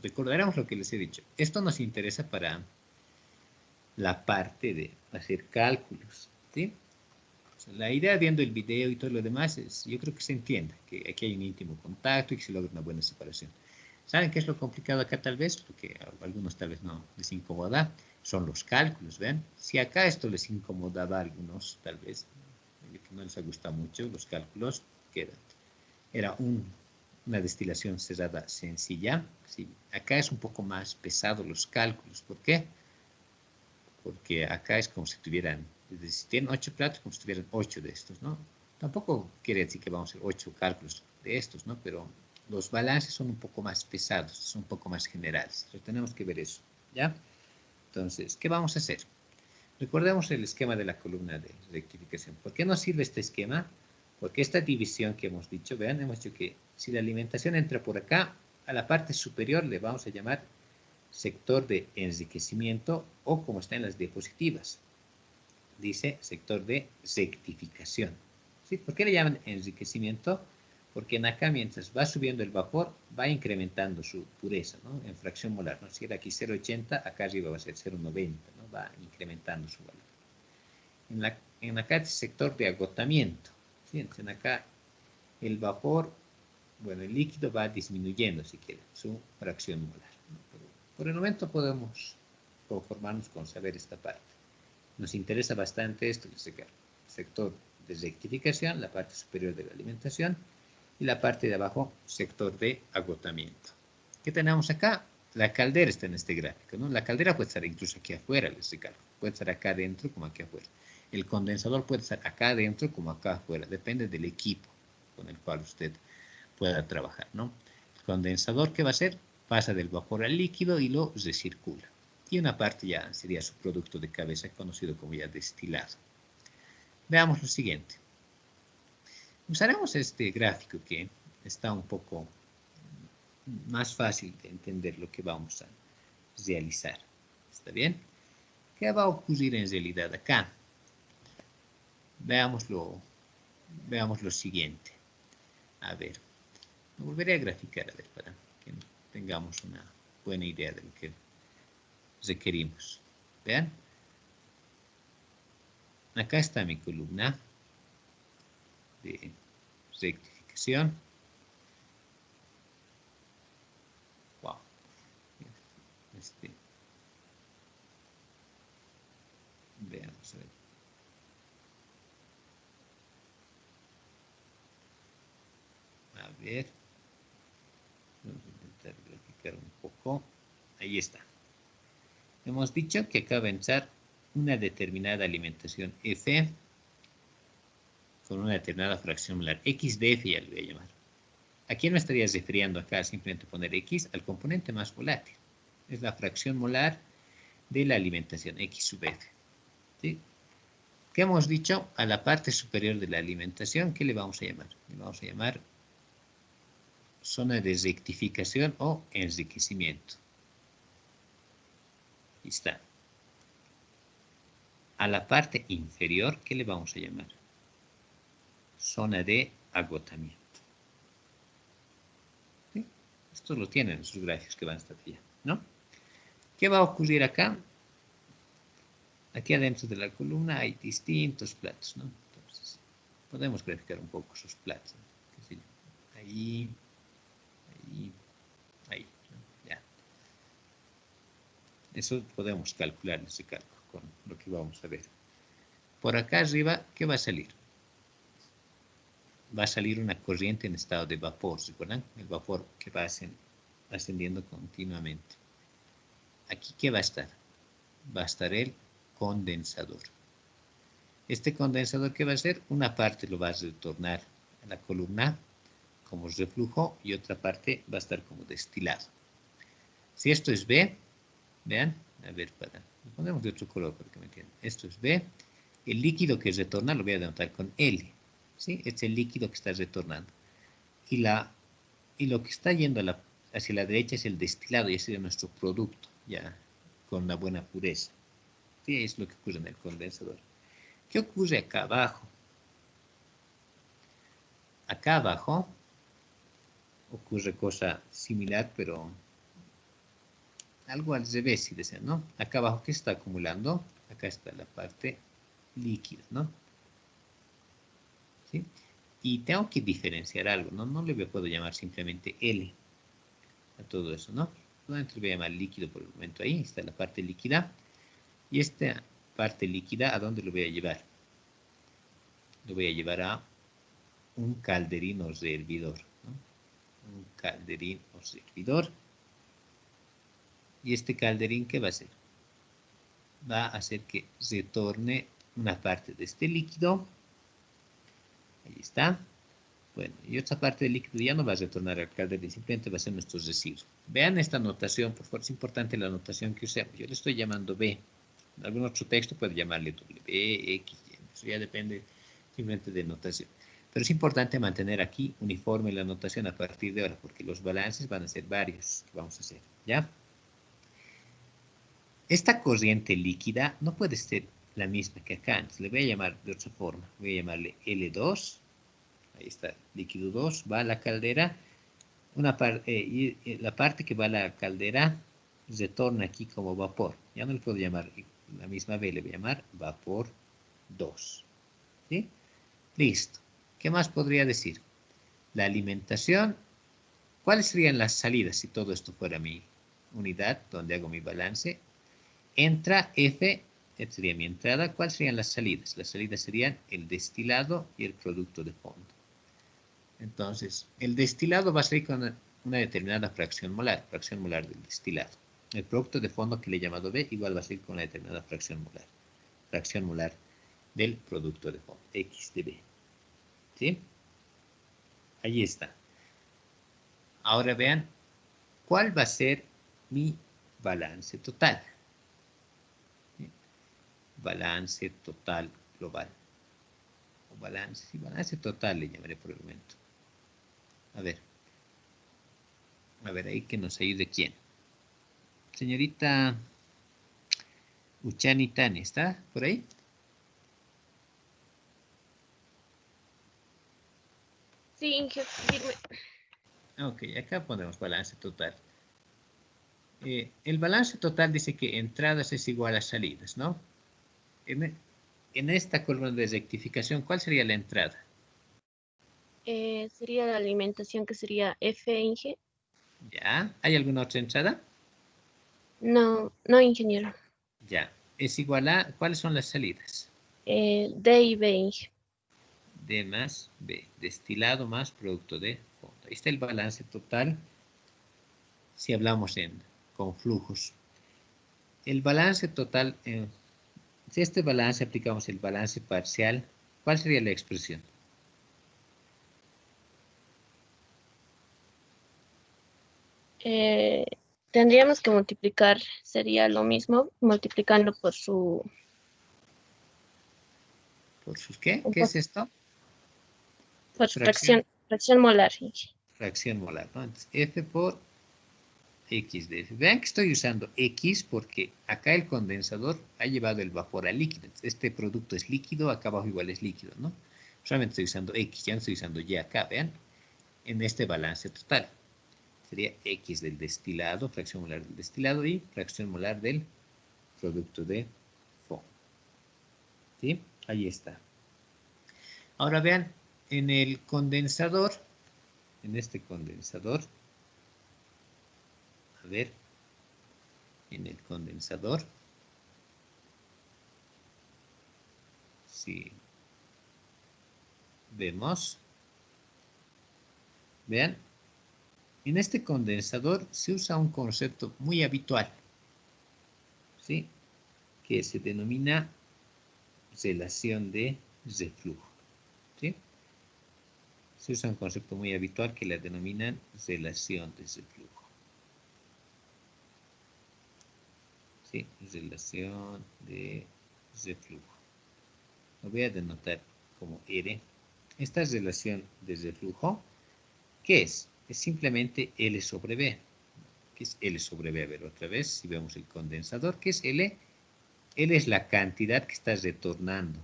Recordaremos lo que les he dicho. Esto nos interesa para la parte de hacer cálculos, ¿sí? O sea, la idea viendo el video y todo lo demás es, yo creo que se entiende, que aquí hay un íntimo contacto y que se logra una buena separación. ¿Saben qué es lo complicado acá tal vez? Lo que a algunos tal vez no les incomoda, son los cálculos, ¿ven? Si acá esto les incomodaba a algunos, tal vez, que no les ha gustado mucho los cálculos, que era una destilación cerrada sencilla. Sí, acá es un poco más pesado los cálculos. ¿Por qué? Porque acá es como si tuvieran, si tienen 8 platos, como si tuvieran 8 de estos, ¿no? Tampoco quiere decir que vamos a hacer 8 cálculos de estos, ¿no? Pero los balances son un poco más pesados, son un poco más generales. Entonces tenemos que ver eso, ¿ya? Entonces, ¿qué vamos a hacer? Recordemos el esquema de la columna de rectificación. ¿Por qué nos sirve este esquema? Porque esta división que hemos dicho, vean, hemos dicho que si la alimentación entra por acá, a la parte superior le vamos a llamar sector de enriquecimiento o como está en las diapositivas, dice sector de rectificación. ¿Sí? ¿Por qué le llaman enriquecimiento? Porque en acá mientras va subiendo el vapor va incrementando su pureza, ¿no? En fracción molar, ¿no? Si era aquí 0,80, acá arriba va a ser 0,90, ¿no? Va incrementando su valor. En acá el sector de agotamiento, ¿sí? En acá el vapor, bueno, el líquido va disminuyendo, si quieren, su fracción molar, ¿no? Pero por el momento podemos conformarnos con saber esta parte. Nos interesa bastante esto, el sector de rectificación, la parte superior de la alimentación, y la parte de abajo, sector de agotamiento. ¿Qué tenemos acá? La caldera está en este gráfico, ¿no? La caldera puede estar incluso aquí afuera, les recalco. Puede estar acá adentro como aquí afuera. El condensador puede estar acá adentro como acá afuera. Depende del equipo con el cual usted pueda trabajar, ¿no? El condensador, ¿qué va a hacer? Pasa del vapor al líquido y lo recircula. Y una parte ya sería su producto de cabeza, conocido como ya destilado. Veamos lo siguiente. Usaremos este gráfico que está un poco más fácil de entender lo que vamos a realizar. ¿Está bien? ¿Qué va a ocurrir en realidad acá? veamos lo siguiente. A ver, lo volveré a graficar, a ver, para que tengamos una buena idea de lo que requerimos. Vean, acá está mi columna de rectificación. Wow. Veamos, a ver. A ver, vamos a intentar graficar un poco. Ahí está. Hemos dicho que acá va a entrar una determinada alimentación F con una determinada fracción molar. X de F ya le voy a llamar. ¿A quién me estaría refiriendo acá? Simplemente poner X al componente más volátil. Es la fracción molar de la alimentación, X sub F. ¿Sí? ¿Qué hemos dicho? A la parte superior de la alimentación, ¿qué le vamos a llamar? Le vamos a llamar zona de rectificación o enriquecimiento. Ahí está. A la parte inferior, ¿qué le vamos a llamar? Zona de agotamiento. ¿Sí? Esto lo tienen en sus gráficos que van hasta allá, ¿no? ¿Qué va a ocurrir acá? Aquí adentro de la columna hay distintos platos, ¿no? Entonces, podemos graficar un poco esos platos, ¿no? Ahí, ahí, ahí, ¿no? Ya. Eso podemos calcular ese cálculo con lo que vamos a ver. Por acá arriba, ¿qué va a salir? Va a salir una corriente en estado de vapor, ¿recuerdan? El vapor que va ascendiendo continuamente. Aquí, ¿qué va a estar? Va a estar el condensador. Este condensador, ¿qué va a hacer? Una parte lo va a retornar a la columna como reflujo y otra parte va a estar como destilado. Si esto es B, vean, a ver, lo ponemos de otro color para que me entiendan. Esto es B. El líquido que retorna lo voy a denotar con L. ¿Sí? Este es el líquido que está retornando. Y lo que está yendo hacia la derecha es el destilado, y ese es nuestro producto, ya con una buena pureza. ¿Sí? Es lo que ocurre en el condensador. ¿Qué ocurre acá abajo? Acá abajo ocurre cosa similar, pero algo al revés, si desean, ¿no? Acá abajo, ¿qué está acumulando? Acá está la parte líquida, ¿no? ¿Sí? Y tengo que diferenciar algo, ¿no? No le puedo llamar simplemente L a todo eso, ¿no? Solamente le voy a llamar líquido por el momento. Ahí está la parte líquida. Y esta parte líquida, ¿a dónde lo voy a llevar? Lo voy a llevar a un calderín o servidor, ¿no? Un calderín o servidor. ¿Y este calderín qué va a hacer? Va a hacer que retorne una parte de este líquido. Ahí está. Bueno, y otra parte del líquido ya no va a retornar al calderín, simplemente va a ser nuestros residuos. Vean esta notación, por favor, es importante la notación que usemos. Yo le estoy llamando B. En algún otro texto puede llamarle W, X, Y. Eso ya depende simplemente de notación. Pero es importante mantener aquí uniforme la notación a partir de ahora, porque los balances van a ser varios que vamos a hacer, ¿ya? Esta corriente líquida no puede ser la misma que acá. Entonces le voy a llamar de otra forma. Voy a llamarle L2. Ahí está, líquido 2, va a la caldera. Y la parte que va a la caldera retorna aquí como vapor. Ya no le puedo llamar la misma B, le voy a llamar vapor 2. ¿Sí? Listo. ¿Qué más podría decir? La alimentación. ¿Cuáles serían las salidas si todo esto fuera mi unidad donde hago mi balance? Entra F, esta sería mi entrada. ¿Cuáles serían las salidas? Las salidas serían el destilado y el producto de fondo. Entonces, el destilado va a salir con una determinada fracción molar del destilado. El producto de fondo que le he llamado B igual va a salir con una determinada fracción molar del producto de fondo, X de B. ¿Sí? Allí está. Ahora vean, ¿cuál va a ser mi balance total? ¿Sí? Balance total global. O balance total le llamaré por el momento. A ver, ahí que nos ayude quién. Señorita Uchani Tani, ¿está por ahí? Sí, Inge, firme. Ok, acá ponemos balance total. El balance total dice que entradas es igual a salidas, ¿no? En esta columna de rectificación, ¿cuál sería la entrada? Sería la alimentación que sería F, Inge. ¿Ya? ¿Hay alguna otra entrada? No, no, ingeniero. Ya. Es igual a, ¿cuáles son las salidas? D y B, Inge. D más B. Destilado más producto de fondo. Ahí está el balance total si hablamos con flujos. El balance total, si este balance aplicamos el balance parcial, ¿cuál sería la expresión? Eh, Tendríamos que multiplicar, sería lo mismo, multiplicando por su, ¿Por sus qué? ¿Qué es esto? por su Fracción. fracción molar, Inge. Fracción molar, ¿no? Entonces, F por X de F. Vean que estoy usando X porque acá el condensador ha llevado el vapor al líquido. Este producto es líquido, acá abajo igual es líquido, ¿no? Solamente estoy usando X, ya no estoy usando Y acá, vean, en este balance total. Sería X del destilado, fracción molar del destilado y fracción molar del producto de fondo. ¿Sí? Ahí está. Ahora vean, en el condensador, en este condensador, a ver, en el condensador, si vemos, vean, en este condensador se usa un concepto muy habitual, ¿sí? Que se denomina relación de reflujo, ¿sí? Se usa un concepto muy habitual que la denominan relación de reflujo. ¿Sí? Relación de reflujo. Lo voy a denotar como R. Esta relación de reflujo, ¿qué es? Es simplemente L sobre B. ¿Qué es L sobre B? A ver, otra vez, si vemos el condensador, ¿qué es L? L es la cantidad que está retornando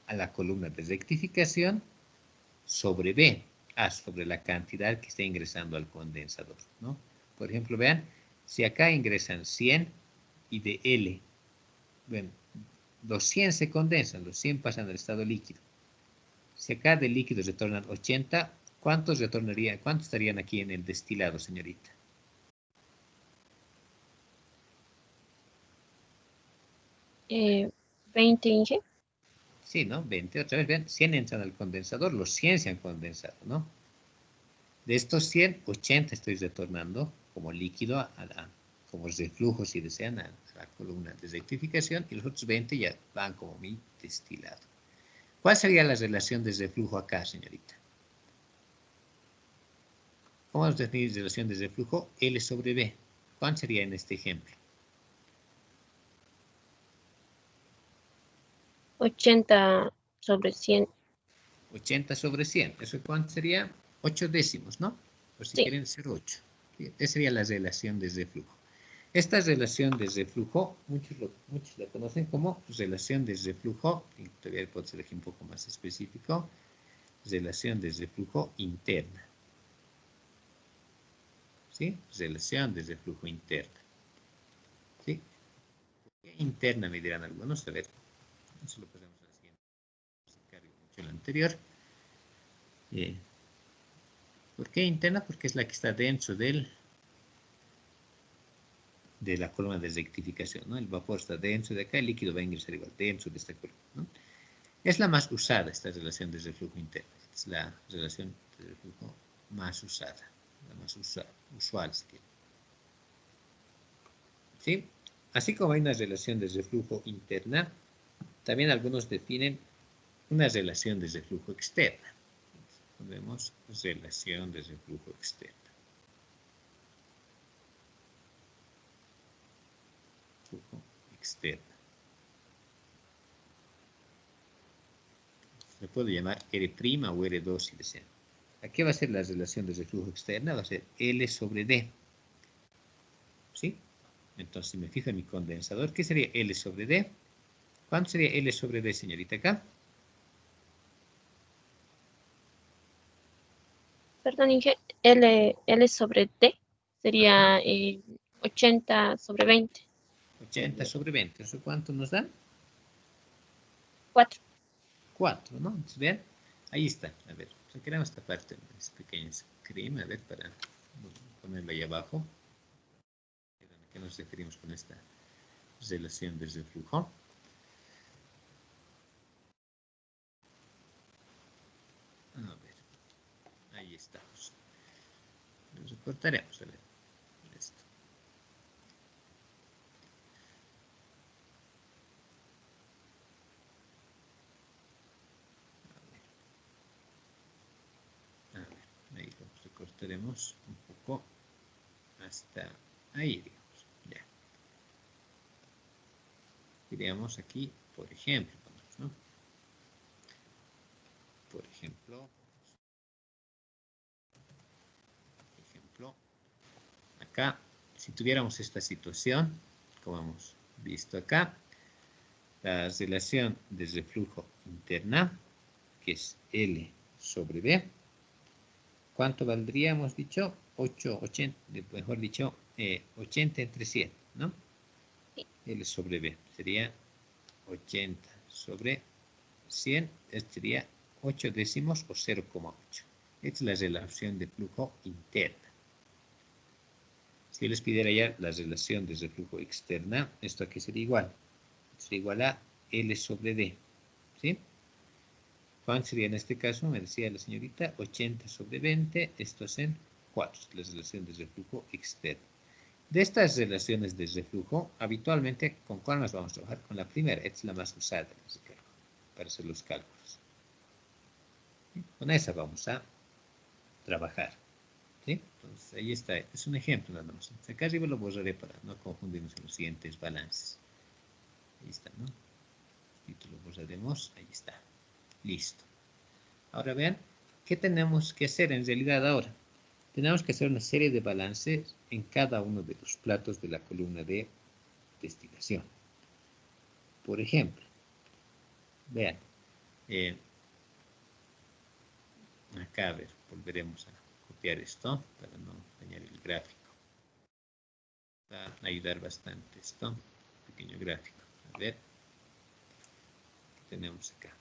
a la columna de rectificación sobre B, sobre la cantidad que está ingresando al condensador, ¿no? Por ejemplo, vean, si acá ingresan 100 y de L, bueno, los 100 se condensan, los 100 pasan al estado líquido. Si acá de líquidos retornan 80, ¿cuántos retornarían? ¿Cuántos estarían aquí en el destilado, señorita? 20, Inge. Sí, ¿no? 20, otra vez, vean, 100 entran al condensador, los 100 se han condensado, ¿no? De estos 100, 80 estoy retornando como líquido, como reflujo, si desean, a la columna de rectificación, y los otros 20 ya van como mi destilado. ¿Cuál sería la relación de reflujo acá, señorita? ¿Cómo vamos a definir relación de reflujo? L sobre B. ¿Cuál sería en este ejemplo? 80 sobre 100. 80 sobre 100. ¿Eso cuánto sería? 8 décimos, ¿no? Por si Sí. quieren ser 8. Esa sería la relación de reflujo. Esta relación de reflujo, muchos la conocen como relación de reflujo, y todavía puedo ser aquí un poco más específico, relación de reflujo interna. ¿Sí? Relación de reflujo interna. ¿Sí? Interna me dirán algunos, a ver, eso lo pasamos a la siguiente, se cargue mucho lo anterior. ¿Por qué interna? Porque es la que está dentro de la columna de rectificación, ¿no? El vapor está dentro de acá, el líquido va a ingresar igual dentro de esta columna, ¿no? Es la más usada esta relación de reflujo interno. Es la relación de reflujo más usada, la más usual, si quieren. ¿Sí? Así como hay una relación de reflujo interna, también algunos definen una relación de reflujo externa. Ponemos relación de reflujo externa. Reflujo externa. Se puede llamar R' o R2 si desean. Aquí va a ser la relación de reflujo externa, va a ser L sobre D. ¿Sí? Entonces, si me fijo en mi condensador, ¿qué sería L sobre D? ¿Cuánto sería L sobre D, señorita, acá? Perdón, Inge, L sobre T sería 80 sobre 20. 80 sobre 20. ¿Eso cuánto nos da? 4. 4, ¿no? Entonces, vean, ahí está. A ver, sacaremos esta parte, este pequeño screen, a ver, para ponerlo ahí abajo. ¿A qué nos referimos con esta relación de reflujo? A ver, ahí estamos. Lo recortaremos, a ver, esto. A ver, ahí lo recortaremos un poco hasta ahí, digamos, ya. Diríamos aquí, por ejemplo, ¿no? Por ejemplo, acá, si tuviéramos esta situación, como hemos visto acá, la relación de reflujo interna, que es L sobre B, ¿cuánto valdría? Hemos dicho 8, 80, mejor dicho, 80 entre 100, ¿no? L sobre B sería 80 sobre 100, esto sería 8 décimos o 0,8. Esta es la relación de flujo interna. Si yo les pidiera ya la relación de reflujo externa, esto aquí sería igual. Sería igual a L sobre D. ¿Sí? ¿Cuánto sería en este caso? Me decía la señorita, 80 sobre 20, esto es en 4, la relación de reflujo externo. De estas relaciones de reflujo, habitualmente, ¿con cuál nos vamos a trabajar? Con la primera, esta es la más usada para hacer los cálculos. ¿Sí? Con esa vamos a trabajar. ¿Sí? Entonces, ahí está, es un ejemplo nada más. Acá arriba lo borraré para no confundirnos con los siguientes balances. Ahí está, ¿no? Y lo borraremos, ahí está. Listo. Ahora vean, ¿qué tenemos que hacer en realidad ahora? Tenemos que hacer una serie de balances en cada uno de los platos de la columna de destilación. Por ejemplo, vean, acá a ver, volveremos a copiar esto para no dañar el gráfico. Va a ayudar bastante esto, pequeño gráfico. A ver, ¿qué tenemos acá?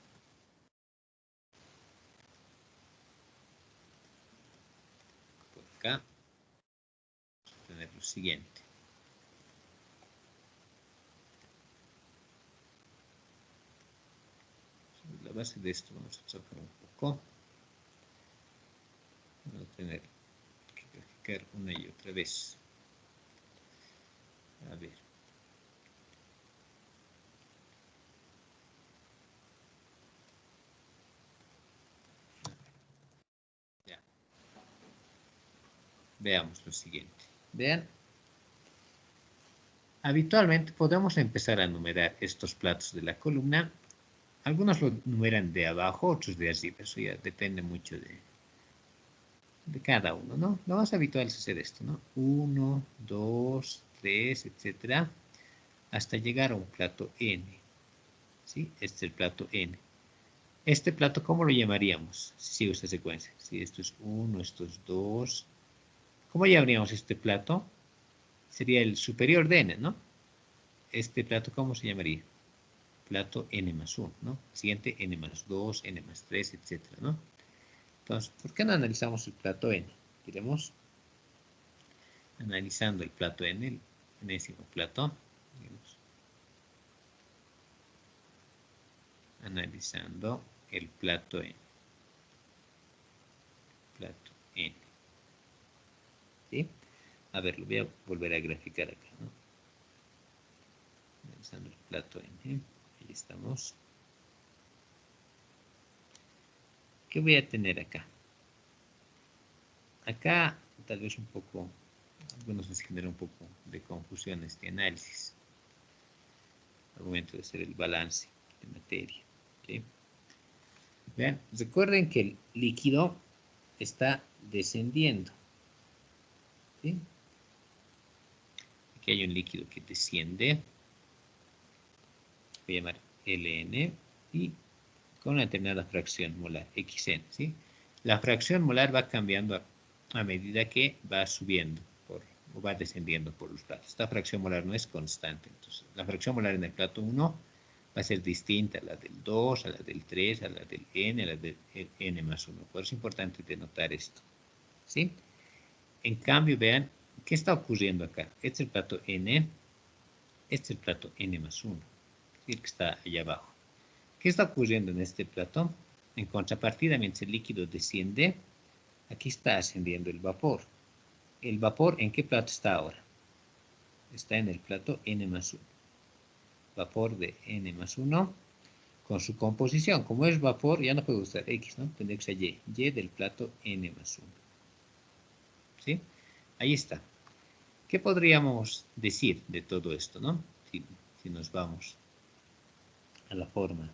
Por acá, vamos a tener lo siguiente. Sobre la base de esto vamos a trabajar un poco. Vamos a tener que graficar una y otra vez. A ver. Ya. Veamos lo siguiente. Vean. Habitualmente podemos empezar a numerar estos platos de la columna. Algunos lo numeran de abajo, otros de arriba. Eso ya depende mucho de cada uno, ¿no? Lo más habitual es hacer esto, ¿no? 1, 2, 3, etcétera, hasta llegar a un plato N. ¿Sí? Este es el plato N. Este plato, ¿cómo lo llamaríamos? Si sigo esta secuencia. Si esto es 1, esto es 2. ¿Cómo llamaríamos este plato? Sería el superior de N, ¿no? Este plato, ¿cómo se llamaría? Plato N más 1, ¿no? Siguiente N más 2, N más 3, etcétera, ¿no? Entonces, ¿por qué no analizamos el plato N? Diremos, analizando el plato N, el enésimo plato, digamos, analizando el plato N. Plato N. ¿Sí? A ver, lo voy a volver a graficar acá, ¿no? Analizando el plato N. Ahí estamos. ¿Qué voy a tener acá? Acá, tal vez un poco, algunos les genera un poco de confusión este análisis al momento de hacer el balance de materia. ¿Sí? Vean, recuerden que el líquido está descendiendo. ¿Sí? Aquí hay un líquido que desciende. Voy a llamar Ln y con una determinada fracción molar, Xn. ¿Sí? La fracción molar va cambiando a medida que va subiendo o va descendiendo por los platos. Esta fracción molar no es constante. Entonces, la fracción molar en el plato 1 va a ser distinta a la del 2, a la del 3, a la del n, a la del n más 1. Por eso es importante denotar esto. ¿Sí? En cambio, vean, ¿qué está ocurriendo acá? Este es el plato n, este es el plato n más 1, el que está allá abajo. ¿Qué está ocurriendo en este plato? En contrapartida, mientras el líquido desciende, aquí está ascendiendo el vapor. ¿El vapor en qué plato está ahora? Está en el plato n más 1. Vapor de n más 1 con su composición. Como es vapor, ya no puedo usar x, ¿no? Tendría que ser y. Y del plato n más 1. ¿Sí? Ahí está. ¿Qué podríamos decir de todo esto, no? Si nos vamos a la forma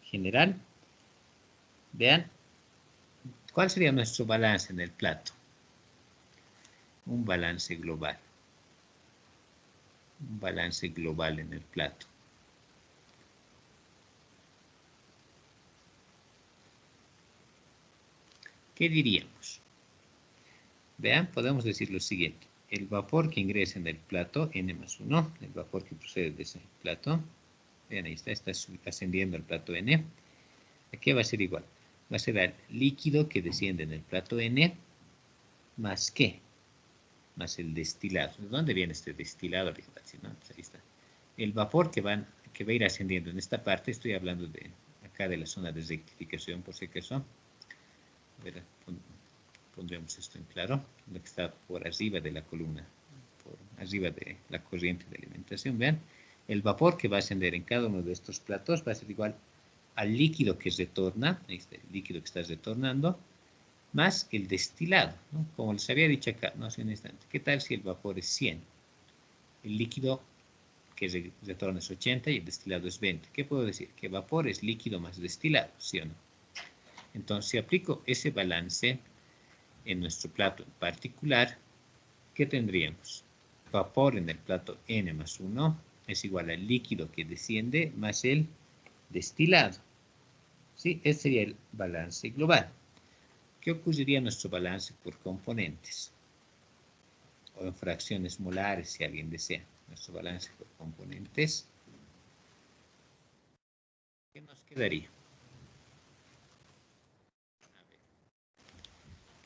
general. Vean, ¿cuál sería nuestro balance en el plato? Un balance global. Un balance global en el plato. ¿Qué diríamos? Vean, podemos decir lo siguiente. El vapor que ingresa en el plato, n más 1, el vapor que procede de ese plato, vean, ahí está ascendiendo al plato n. Aquí va a ser igual. Va a ser el líquido que desciende en el plato n, más ¿qué? Más el destilado. ¿De dónde viene este destilado? ¿No? Ahí está. El vapor que va a ir ascendiendo en esta parte, estoy hablando de acá de la zona de rectificación, por si acaso. A ver, pondremos esto en claro, lo que está por arriba de la columna, por arriba de la corriente de alimentación. Vean, el vapor que va a ascender en cada uno de estos platos va a ser igual al líquido que retorna, ahí está el líquido que está retornando, más el destilado, ¿no? Como les había dicho acá, no hace un instante. ¿Qué tal si el vapor es 100? El líquido que retorna es 80 y el destilado es 20. ¿Qué puedo decir? Que vapor es líquido más destilado, ¿sí o no? Entonces, si aplico ese balance en nuestro plato en particular, ¿qué tendríamos? Vapor en el plato n más 1 es igual al líquido que desciende más el destilado. ¿Sí? Ese sería el balance global. ¿Qué ocurriría en nuestro balance por componentes? O en fracciones molares, si alguien desea. Nuestro balance por componentes. ¿Qué nos quedaría?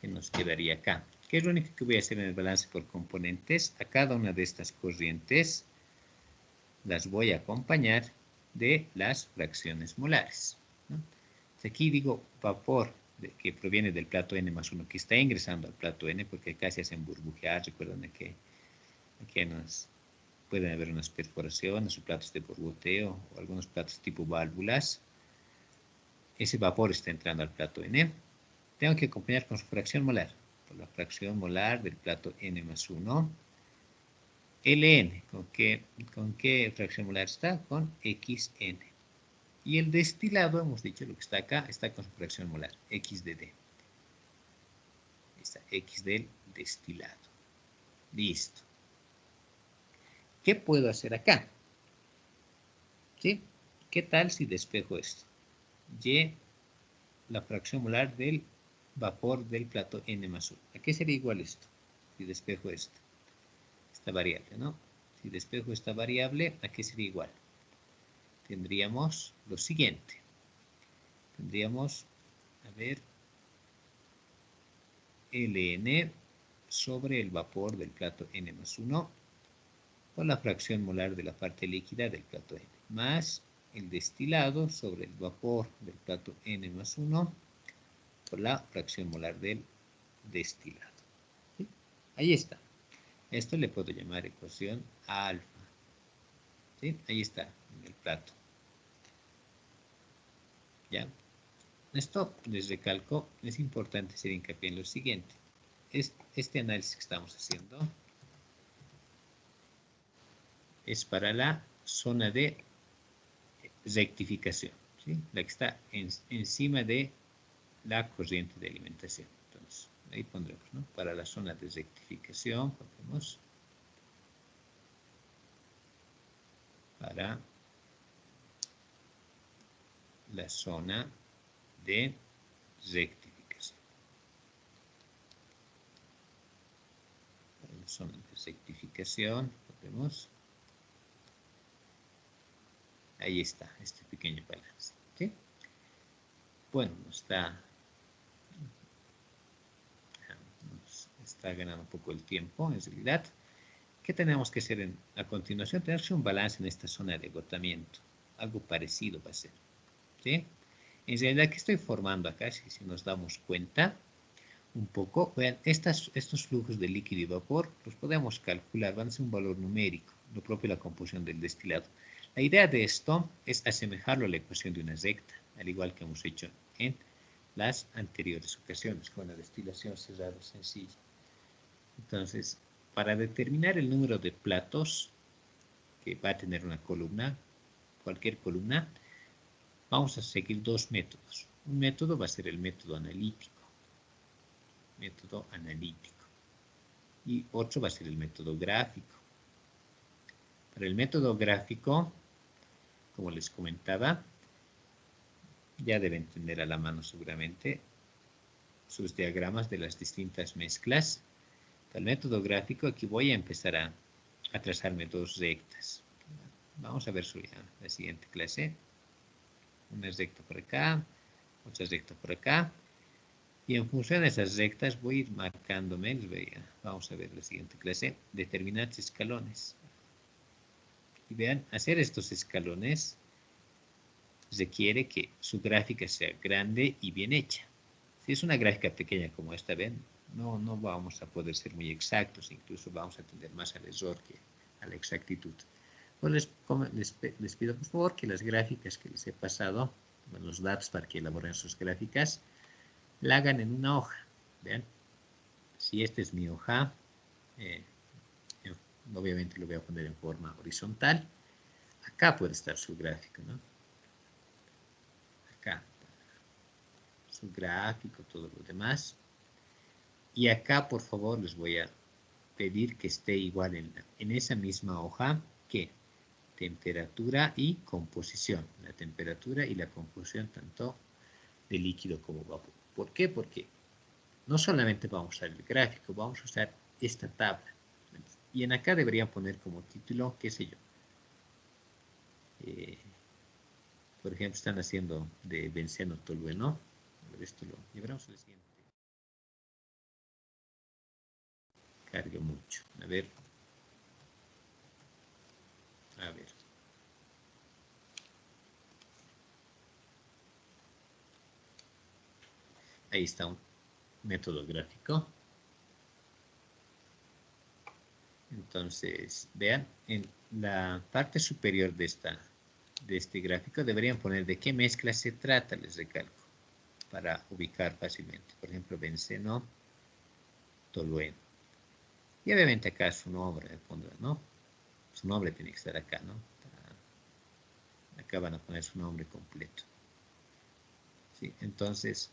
¿Qué nos quedaría acá? ¿Qué es lo único que voy a hacer en el balance por componentes? A cada una de estas corrientes las voy a acompañar de las fracciones molares, ¿no? Aquí digo vapor que proviene del plato n más 1, que está ingresando al plato n, porque acá se hacen burbujear. Recuerden que aquí pueden haber unas perforaciones o platos de borboteo o algunos platos tipo válvulas. Ese vapor está entrando al plato n. Tengo que acompañar con su fracción molar. Por la fracción molar del plato n más 1. Ln, ¿con qué fracción molar está? Con xn. Y el destilado, hemos dicho, lo que está acá, está con su fracción molar, x de d. Ahí está, x del destilado. Listo. ¿Qué puedo hacer acá? ¿Sí? ¿Qué tal si despejo esto? Y la fracción molar del vapor del plato n más 1. ¿A qué sería igual esto? Si despejo esto. Esta variable, ¿no? Si despejo esta variable, ¿a qué sería igual? Tendríamos lo siguiente. Tendríamos, a ver, Ln sobre el vapor del plato n más 1 por la fracción molar de la parte líquida del plato n, más el destilado sobre el vapor del plato n más 1 por la fracción molar del destilado. ¿Sí? Ahí está. Esto le puedo llamar ecuación alfa. ¿Sí? Ahí está, en el plato. ¿Ya? Esto, les recalco, es importante hacer hincapié en lo siguiente. Este análisis que estamos haciendo es para la zona de rectificación, ¿sí? La que está encima de la corriente de alimentación. Entonces, ahí pondremos, ¿no? Para la zona de rectificación, pondremos para la zona de rectificación. zona de rectificación, vemos. Ahí está, este pequeño balance. ¿Sí? Bueno, nos está ganando un poco el tiempo, en realidad. ¿Qué tenemos que hacer a continuación? Tenemos que hacer un balance en esta zona de agotamiento. Algo parecido va a ser. ¿Sí? En realidad, ¿qué estoy formando acá? Si nos damos cuenta un poco, vean, estos flujos de líquido y vapor los podemos calcular, van a ser un valor numérico, lo propio de la composición del destilado. La idea de esto es asemejarlo a la ecuación de una recta, al igual que hemos hecho en las anteriores ocasiones, con la destilación cerrada sencilla. Entonces, para determinar el número de platos que va a tener una columna, cualquier columna, vamos a seguir dos métodos. Un método va a ser el método analítico. Y otro va a ser el método gráfico. Para el método gráfico, como les comentaba, ya deben tener a la mano seguramente sus diagramas de las distintas mezclas. Para el método gráfico, aquí voy a empezar a trazarme dos rectas. Vamos a ver la siguiente clase. Una recta por acá, otra recta por acá. Y en función de esas rectas voy a ir marcándome, vamos a ver la siguiente clase, determinantes escalones. Y vean, hacer estos escalones requiere que su gráfica sea grande y bien hecha. Si es una gráfica pequeña como esta, ven, no vamos a poder ser muy exactos, incluso vamos a tender más al error que a la exactitud. Pues les pido por favor que las gráficas que les he pasado, los datos para que elaboren sus gráficas, la hagan en una hoja. Vean, si esta es mi hoja, obviamente lo voy a poner en forma horizontal. Acá puede estar su gráfico, ¿no? Acá, su gráfico, todo lo demás. Y acá, por favor, les voy a pedir que esté igual en esa misma hoja que temperatura y composición. La temperatura y la composición tanto de líquido como vapor. ¿Por qué? Porque no solamente vamos a usar el gráfico, vamos a usar esta tabla. Y en acá deberían poner como título, qué sé yo. Por ejemplo, están haciendo de benceno tolueno. A ver, esto lo llevaremos al siguiente. Cargue mucho. A ver. Ahí está un método gráfico. Entonces, vean, en la parte superior de este gráfico deberían poner de qué mezcla se trata, les recalco, para ubicar fácilmente. Por ejemplo, benceno tolueno. Y obviamente acá su nombre pondrán, ¿no? Su nombre tiene que estar acá, ¿no? Acá van a poner su nombre completo. ¿Sí? Entonces,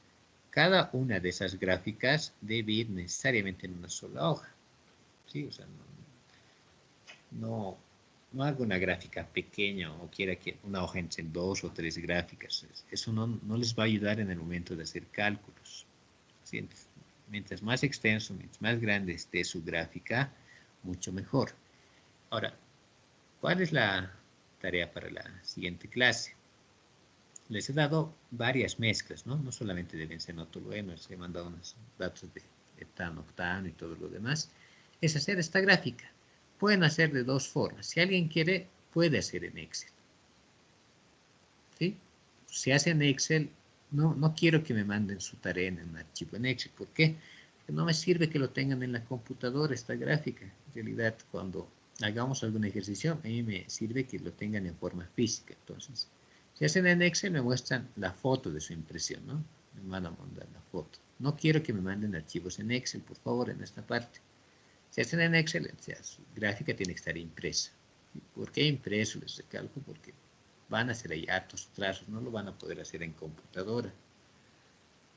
cada una de esas gráficas debe ir necesariamente en una sola hoja. ¿Sí? O sea, no haga una gráfica pequeña o quiera que una hoja entre dos o tres gráficas. Eso no les va a ayudar en el momento de hacer cálculos. ¿Sí? Mientras más extenso, mientras más grande esté su gráfica, mucho mejor. Ahora, ¿cuál es la tarea para la siguiente clase? Les he dado varias mezclas, ¿no? No solamente de benceno tolueno, les he mandado unos datos de etano, octano y todo lo demás. Es hacer esta gráfica. Pueden hacer de dos formas. Si alguien quiere, puede hacer en Excel. ¿Sí? Si hace en Excel, no quiero que me manden su tarea en un archivo en Excel. ¿Por qué? Porque no me sirve que lo tengan en la computadora, esta gráfica. En realidad, cuando hagamos algún ejercicio, a mí me sirve que lo tengan en forma física. Entonces, si hacen en Excel, me muestran la foto de su impresión, ¿no? Me van a mandar la foto. No quiero que me manden archivos en Excel, por favor, en esta parte. Si hacen en Excel, su gráfica tiene que estar impresa. ¿Por qué impreso? Les recalco porque van a hacer ahí hartos trazos, no lo van a poder hacer en computadora.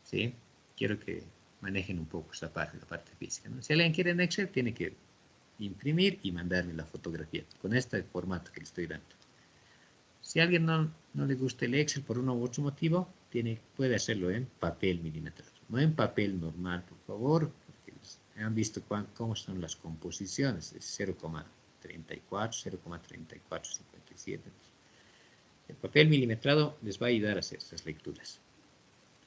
¿Sí? Quiero que manejen un poco esa parte, la parte física, ¿no? Si alguien quiere en Excel, tiene que imprimir y mandarme la fotografía con este formato que le estoy dando. Si a alguien no le gusta el Excel por uno u otro motivo, puede hacerlo en papel milimetrado. No en papel normal, por favor, porque Han visto cómo son las composiciones, es 0,34, 0,3457. El papel milimetrado les va a ayudar a hacer estas lecturas.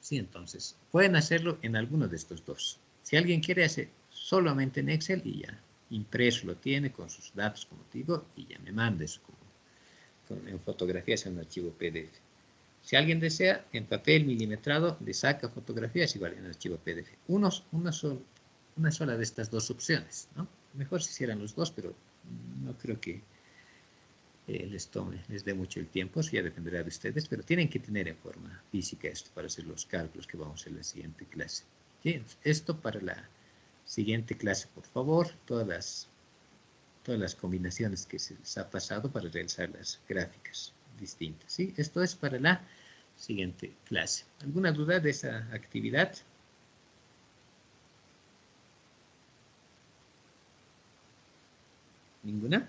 Sí, entonces, pueden hacerlo en alguno de estos dos. Si alguien quiere hacer solamente en Excel y ya, impreso lo tiene con sus datos, como digo, y ya me manda eso en fotografías en un archivo PDF. Si alguien desea, en papel milimetrado, le saca fotografías igual en archivo PDF. Una sola de estas dos opciones, ¿no? Mejor si hicieran los dos, pero no creo que les dé mucho el tiempo, eso ya dependerá de ustedes, pero tienen que tener en forma física esto para hacer los cálculos que vamos a hacer en la siguiente clase. ¿Sí? Esto para la siguiente clase, por favor, todas las combinaciones que se les ha pasado para realizar las gráficas distintas. ¿Sí? Esto es para la siguiente clase. ¿Alguna duda de esa actividad? ¿Ninguna?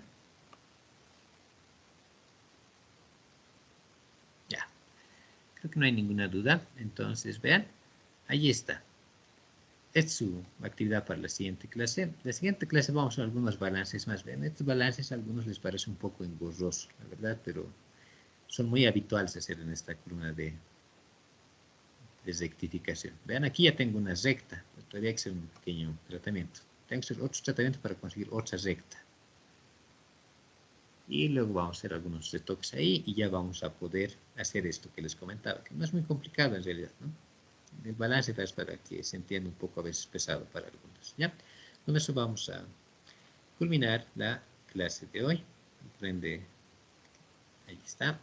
Ya. Creo que no hay ninguna duda. Entonces, vean, ahí está. Es su actividad para la siguiente clase. La siguiente clase vamos a algunos balances más. Vean, estos balances a algunos les parece un poco engorroso, la verdad, pero son muy habituales de hacer en esta columna de rectificación. Vean, aquí ya tengo una recta, pero todavía hay que hacer un pequeño tratamiento. Tengo que hacer otro tratamiento para conseguir otra recta. Y luego vamos a hacer algunos retoques ahí y ya vamos a poder hacer esto que les comentaba, que no es muy complicado en realidad, ¿no? El balance es para que se entienda un poco a veces pesado para algunos, ¿ya? Con eso vamos a culminar la clase de hoy. Prende, ahí está.